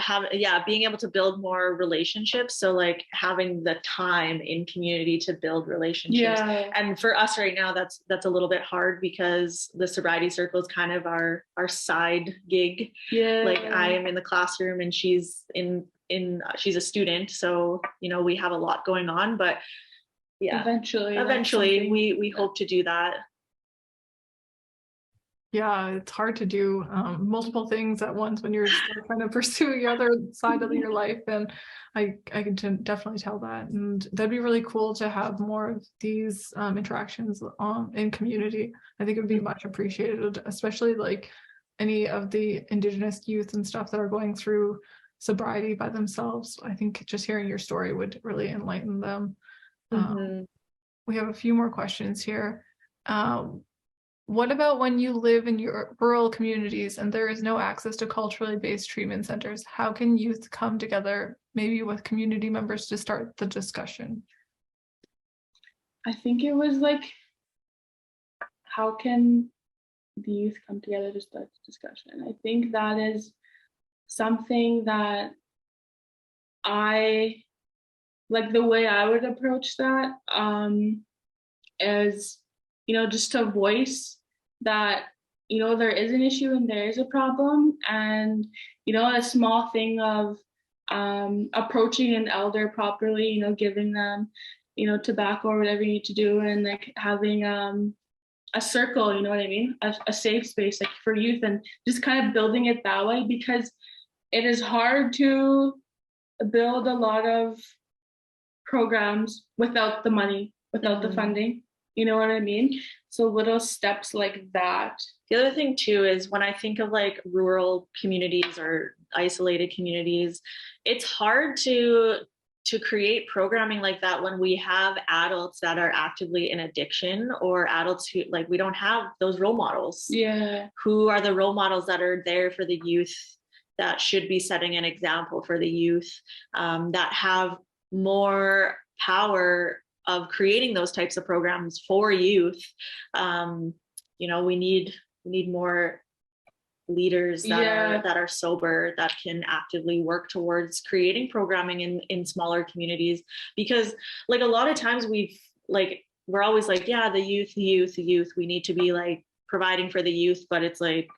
being able to build more relationships. So like having the time in community to build relationships. Yeah. And for us right now, that's a little bit hard, because the Sobriety Circle is kind of our side gig. Yeah. Like I am in the classroom and she's she's a student. So, we have a lot going on, but yeah, eventually we hope to do that. Yeah, it's hard to do multiple things at once when you're still trying to pursue your other side of your life, and I can definitely tell that. And that'd be really cool to have more of these interactions in community. I think it would be much appreciated, especially like any of the Indigenous youth and stuff that are going through sobriety by themselves. I think just hearing your story would really enlighten them. We have a few more questions here. What about when you live in your rural communities and there is no access to culturally based treatment centers? How can youth come together, maybe with community members, to start the discussion? I think it was like, how can the youth come together to start the discussion? I think that is something that I like, the way I would approach that is, just to voice that, there is an issue and there is a problem. And, a small thing of approaching an elder properly, giving them, tobacco or whatever you need to do, and like having a circle, you know what I mean? A safe space like for youth, and just kind of building it that way, because it is hard to build a lot of programs without the money, without the funding. You know what I mean? So little steps like that. The other thing too is when I think of like rural communities or isolated communities, it's hard to create programming like that when we have adults that are actively in addiction, or adults who, like, we don't have those role models. Yeah. Who are the role models that are there for the youth, that should be setting an example for the youth, that have more power of creating those types of programs for youth. We need more leaders that are sober, that can actively work towards creating programming in smaller communities, because like a lot of times we're always like, yeah, the youth, we need to be like providing for the youth, but it's like,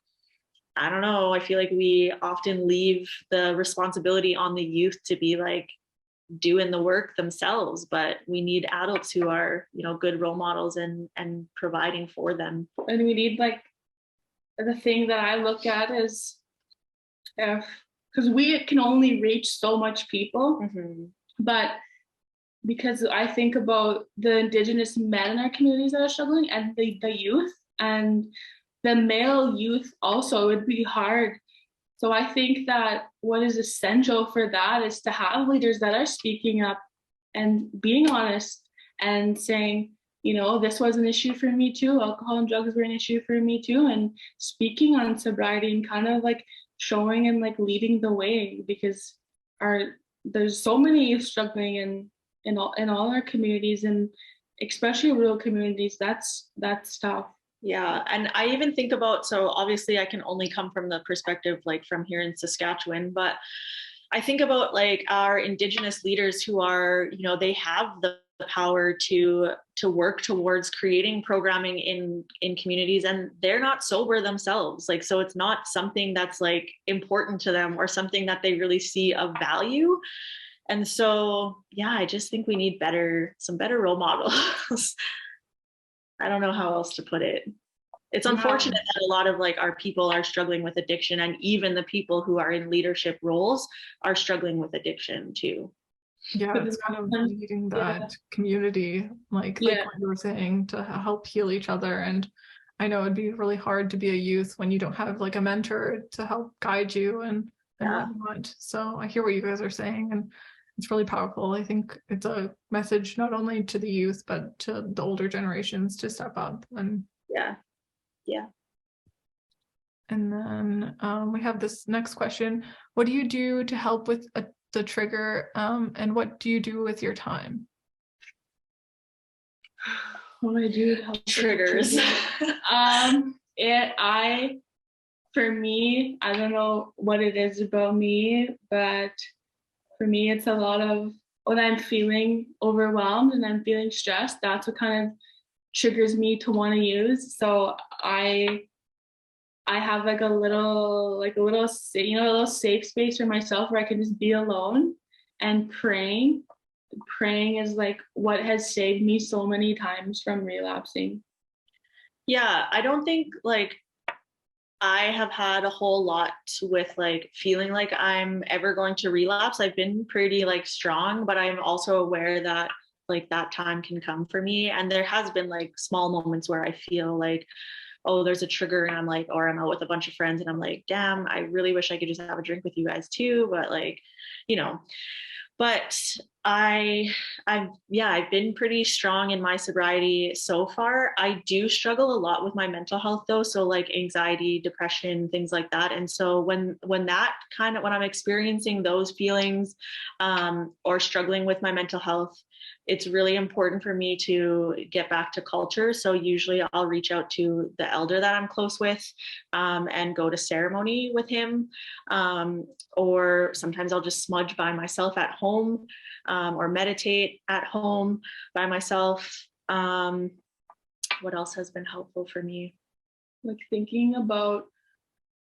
I don't know, I feel like we often leave the responsibility on the youth to be like doing the work themselves, but we need adults who are, good role models and providing for them. And we need, like, the thing that I look at is, because we can only reach so much people, but because I think about the Indigenous men in our communities that are struggling, and the youth, and the male youth also, it would be hard. So I think that what is essential for that is to have leaders that are speaking up and being honest and saying, this was an issue for me too. Alcohol and drugs were an issue for me too. And speaking on sobriety and kind of like showing and like leading the way, because there's so many youth struggling in all our communities, and especially rural communities. That's tough. Yeah. And I even think about, so obviously I can only come from the perspective like from here in Saskatchewan, but I think about like our Indigenous leaders who are, they have the power to work towards creating programming in communities, and they're not sober themselves. Like, so it's not something that's like important to them or something that they really see of value. And so, yeah, I just think we need some better role models. I don't know how else to put it. It's unfortunate that a lot of like our people are struggling with addiction, and even the people who are in leadership roles are struggling with addiction too. Yeah, it's kind of needing that community, like what you were saying, to help heal each other. And I know it'd be really hard to be a youth when you don't have like a mentor to help guide you and whatnot. So I hear what you guys are saying, and it's really powerful. I think it's a message not only to the youth, but to the older generations to step up. And And then we have this next question. What do you do to help with the trigger, and what do you do with your time? What do I do to help triggers? For me, I don't know what it is about me, but for me, it's a lot of when I'm feeling overwhelmed and I'm feeling stressed, that's what kind of triggers me to want to use. So I have like a little safe space for myself where I can just be alone and praying. Praying is like what has saved me so many times from relapsing. Yeah, I don't think like I have had a whole lot with like feeling like I'm ever going to relapse. I've been pretty like strong, but I'm also aware that like that time can come for me. And there has been like small moments where I feel like, oh, there's a trigger, and I'm like, or I'm out with a bunch of friends and I'm like, damn, I really wish I could just have a drink with you guys too. But like, but I've been pretty strong in my sobriety so far. I do struggle a lot with my mental health though. So like anxiety, depression, things like that. And so when I'm experiencing those feelings, or struggling with my mental health, it's really important for me to get back to culture. So usually I'll reach out to the elder that I'm close with, and go to ceremony with him. Or sometimes I'll just smudge by myself at home, or meditate at home by myself. What else has been helpful for me? Like thinking about,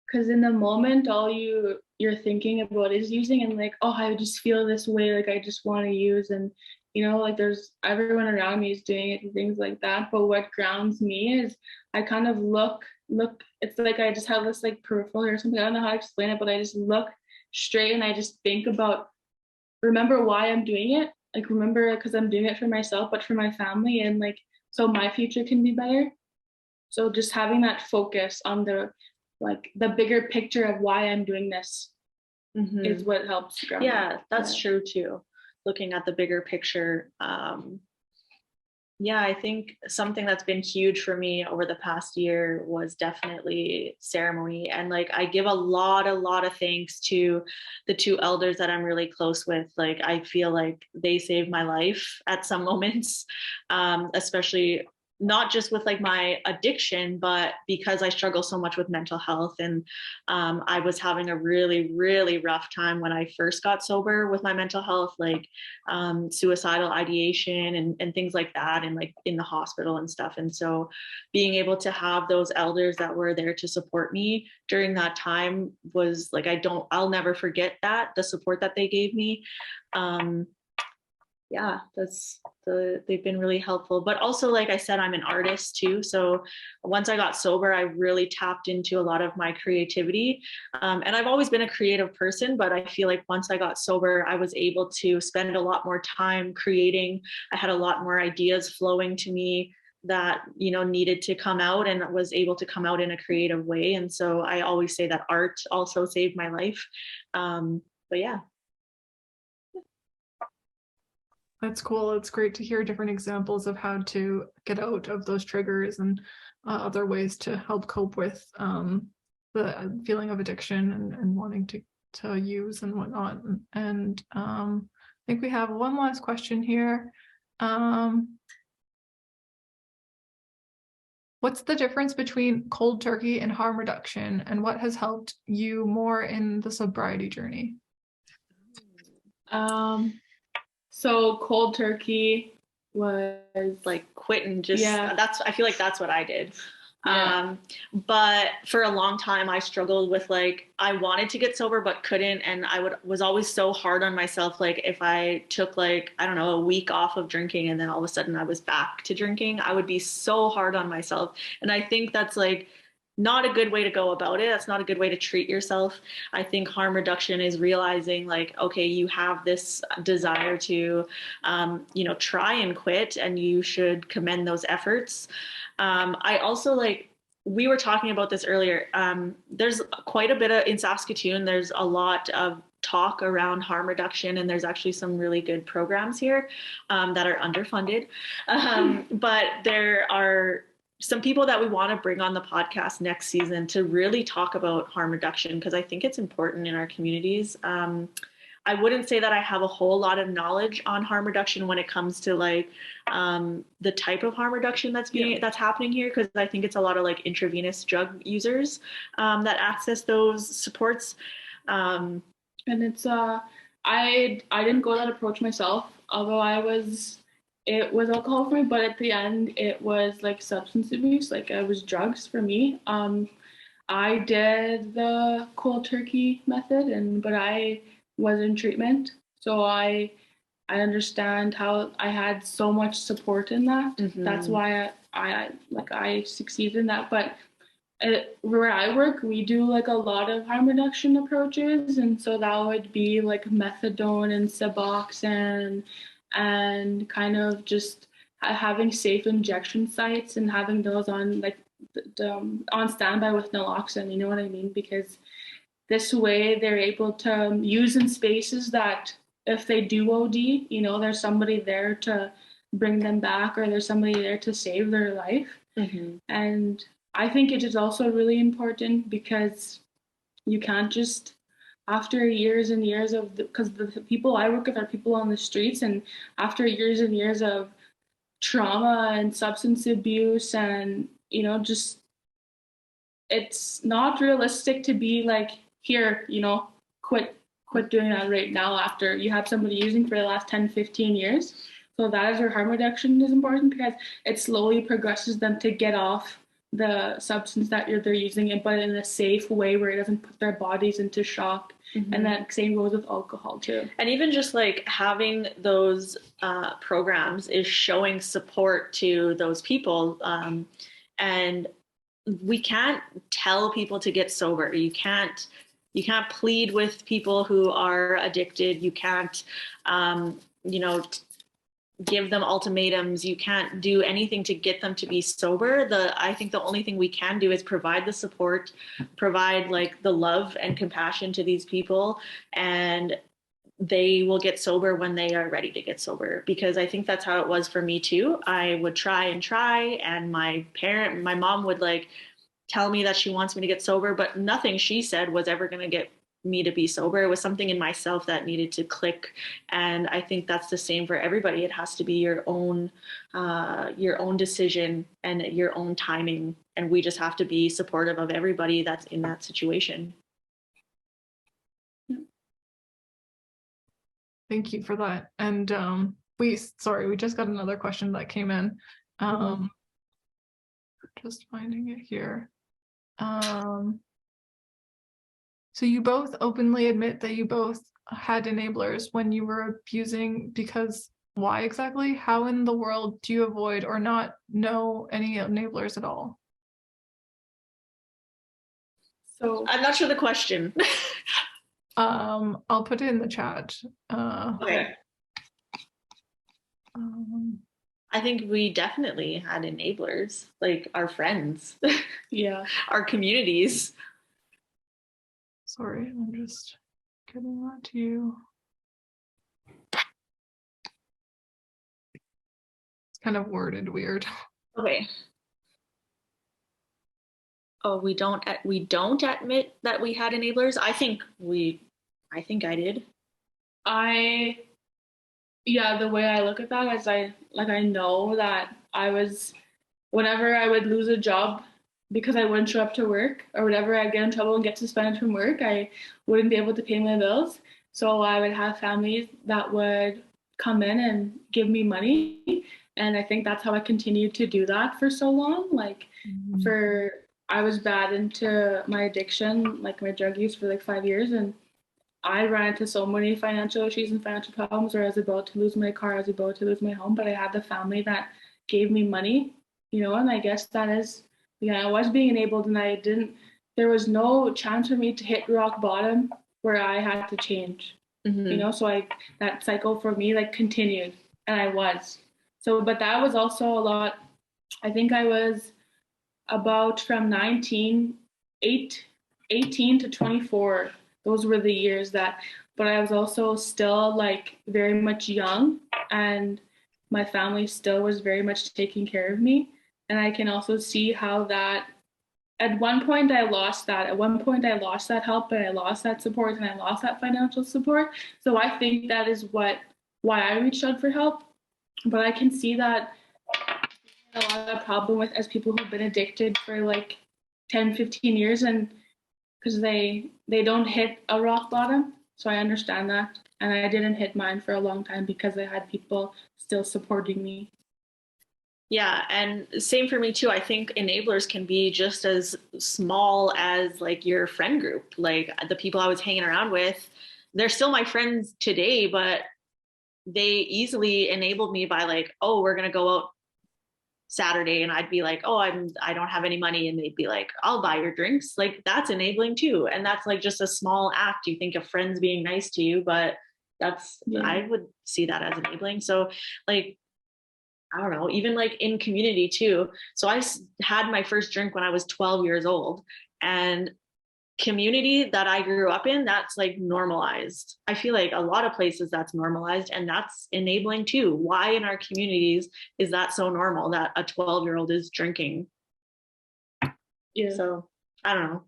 because in the moment all you're thinking about is using, and like, oh, I just feel this way, like I just want to use, and like there's everyone around me is doing it and things like that. But what grounds me is I kind of look, it's like I just have this like peripheral or something, I don't know how to explain it, but I just look straight and I just think about, remember why I'm doing it, like remember, because I'm doing it for myself but for my family, and like so my future can be better. So just having that focus on the bigger picture of why I'm doing this is what helps ground. Yeah, that's true too. Looking at the bigger picture. Yeah, I think something that's been huge for me over the past year was definitely ceremony. And like, I give a lot of thanks to the two elders that I'm really close with. Like, I feel like they saved my life at some moments, especially not just with like my addiction, but because I struggle so much with mental health. And I was having a really rough time when I first got sober with my mental health, like suicidal ideation and things like that, and like in the hospital and stuff. And so being able to have those elders that were there to support me during that time was like, I'll never forget that, the support that they gave me. Yeah, they've been really helpful. But also, like I said, I'm an artist too. So once I got sober, I really tapped into a lot of my creativity. And I've always been a creative person, but I feel like once I got sober, I was able to spend a lot more time creating. I had a lot more ideas flowing to me that, needed to come out, and was able to come out in a creative way. And so I always say that art also saved my life. But yeah. That's cool. It's great to hear different examples of how to get out of those triggers and other ways to help cope with the feeling of addiction and wanting to use and whatnot. And I think we have one last question here. What's the difference between cold turkey and harm reduction, and what has helped you more in the sobriety journey? So cold turkey was like quitting, I feel like that's what I did. Yeah. But for a long time I struggled with, like, I wanted to get sober but couldn't, and I was always so hard on myself. Like if I took, like, I don't know, a week off of drinking and then all of a sudden I was back to drinking, I would be so hard on myself. And I think that's like not a good way to go about it. That's not a good way to treat yourself. I think harm reduction is realizing, like, okay, you have this desire to, try and quit, and you should commend those efforts. I also, like, we were talking about this earlier. There's quite a bit in Saskatoon. There's a lot of talk around harm reduction, and there's actually some really good programs here that are underfunded. But there are some people that we want to bring on the podcast next season to really talk about harm reduction, because I think it's important in our communities. I wouldn't say that I have a whole lot of knowledge on harm reduction when it comes to, like, the type of harm reduction that's happening here, because I think it's a lot of like intravenous drug users that access those supports. And it's I didn't go that approach myself, although it was alcohol for me, but at the end it was like substance abuse, like it was drugs for me. I did the cold turkey method, but I was in treatment, so I understand how I had so much support in that. Mm-hmm. That's why I succeeded in that. But where I work, we do like a lot of harm reduction approaches, and so that would be like methadone and Suboxone, and kind of just having safe injection sites and having those on like on standby with naloxone. You know what I mean? Because this way they're able to use in spaces that if they do OD, there's somebody there to bring them back, or there's somebody there to save their life. Mm-hmm. And I think it is also really important because you can't just after years and years of, because the people I work with are people on the streets, and after years and years of trauma and substance abuse, and just it's not realistic to be like, here, quit doing that right now after you have somebody using for the last 10-15 years. So that is where harm reduction is important, because it slowly progresses them to get off the substance that they're using it, but in a safe way where it doesn't put their bodies into shock. Mm-hmm. And that same goes with alcohol too. And even just like having those programs is showing support to those people. And we can't tell people to get sober. You can't plead with people who are addicted. You can't, give them ultimatums. You can't do anything to get them to be sober. I think the only thing we can do is provide the support, provide like the love and compassion to these people, and they will get sober when they are ready to get sober. Because I think that's how it was for me too. I would try, and my mom would like tell me that she wants me to get sober, but nothing she said was ever going to get me to be sober. It was something in myself that needed to click. And I think that's the same for everybody. It has to be your own decision and your own timing. And we just have to be supportive of everybody that's in that situation. Thank you for that. And we just got another question that came in. Just finding it here. So you both openly admit that you both had enablers when you were abusing, because why exactly? How in the world do you avoid or not know any enablers at all? So I'm not sure the question. I'll put it in the chat. Okay. I think we definitely had enablers, like our friends. Yeah. Our communities. Sorry, I'm just getting that to you. It's kind of worded weird. Okay. Oh, we don't admit that we had enablers. I think I did. Yeah, the way I look at that is I know that whenever I would lose a job because I wouldn't show up to work, or whenever I'd get in trouble and get suspended from work, I wouldn't be able to pay my bills. So I would have families that would come in and give me money. And I think that's how I continued to do that for so long. Like I was bad into my addiction, like my drug use, for like 5 years. And I ran into so many financial issues and financial problems where I was about to lose my car, I was about to lose my home, but I had the family that gave me money, and I guess that is, I was being enabled, and there was no chance for me to hit rock bottom where I had to change, so that cycle for me like continued, and I was. So, but that was also a lot. I think I was about from 18 to 24. Those were the years but I was also still like very much young, and my family still was very much taking care of me. And I can also see how that at one point I lost that. At one point I lost that help, and I lost that support, and I lost that financial support. So I think that is why I reached out for help. But I can see that a lot of problem with as people who've been addicted for like 10-15 years, and because they don't hit a rock bottom. So I understand that. And I didn't hit mine for a long time because I had people still supporting me. Yeah, and same for me too. I think enablers can be just as small as like your friend group. Like the people I was hanging around with, they're still my friends today, but they easily enabled me by like, oh, we're gonna go out Saturday, and I'd be like, oh, I don't have any money, and they'd be like, I'll buy your drinks. Like that's enabling too, and that's like just a small act. You think of friends being nice to you, but I would see that as enabling. So like, I don't know, even like in community too. So I had my first drink when I was 12 years old, and community that I grew up in, that's like normalized. I feel like a lot of places that's normalized, and that's enabling too. Why in our communities is that so normal that a 12-year-old is drinking? Yeah. So I don't know.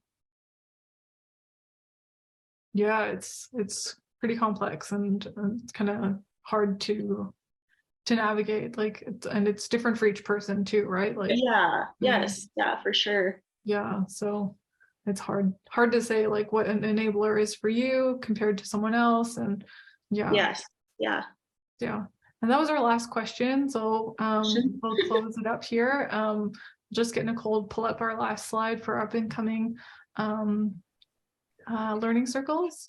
Yeah, it's pretty complex and it's kind of hard to navigate, like and it's different for each person too, right? Like Yeah, yes, yeah, for sure. yeah, so it's hard to say like what an enabler is for you compared to someone else. And yeah. Yes, yeah. And that was our last question, so Sure. we'll close it up here. Just get Nicole to pull up our last slide for up and coming learning circles.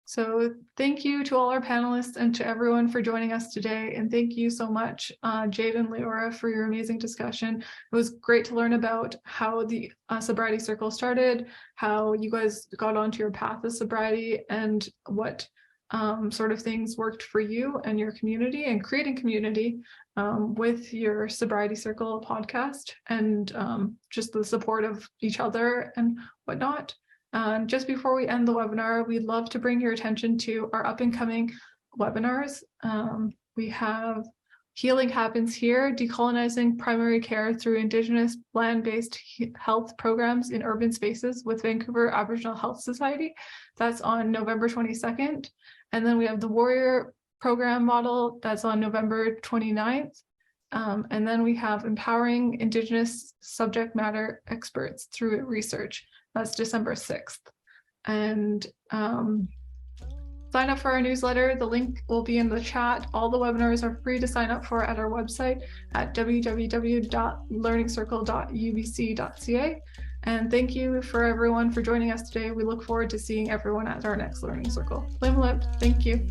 So thank you to all our panelists and to everyone for joining us today. And thank you so much, Jade and Leora, for your amazing discussion. It was great to learn about how the Sobriety Circle started, how you guys got onto your path of sobriety, and what sort of things worked for you and your community, and creating community with your Sobriety Circle podcast, and just the support of each other and whatnot. Just before we end the webinar, we'd love to bring your attention to our up and coming webinars. We have Healing Happens Here, Decolonizing Primary Care Through Indigenous Land-Based Health Programs in Urban Spaces with Vancouver Aboriginal Health Society. That's on November 22nd. And then we have the Warrior Program Model, that's on November 29th. And then we have Empowering Indigenous Subject Matter Experts Through Research. That's December 6th. And sign up for our newsletter. The link will be in the chat. All the webinars are free to sign up for at our website at www.learningscircle.ubc.ca. And thank you for everyone for joining us today. We look forward to seeing everyone at our next Learning Circle. Lim Lip, thank you.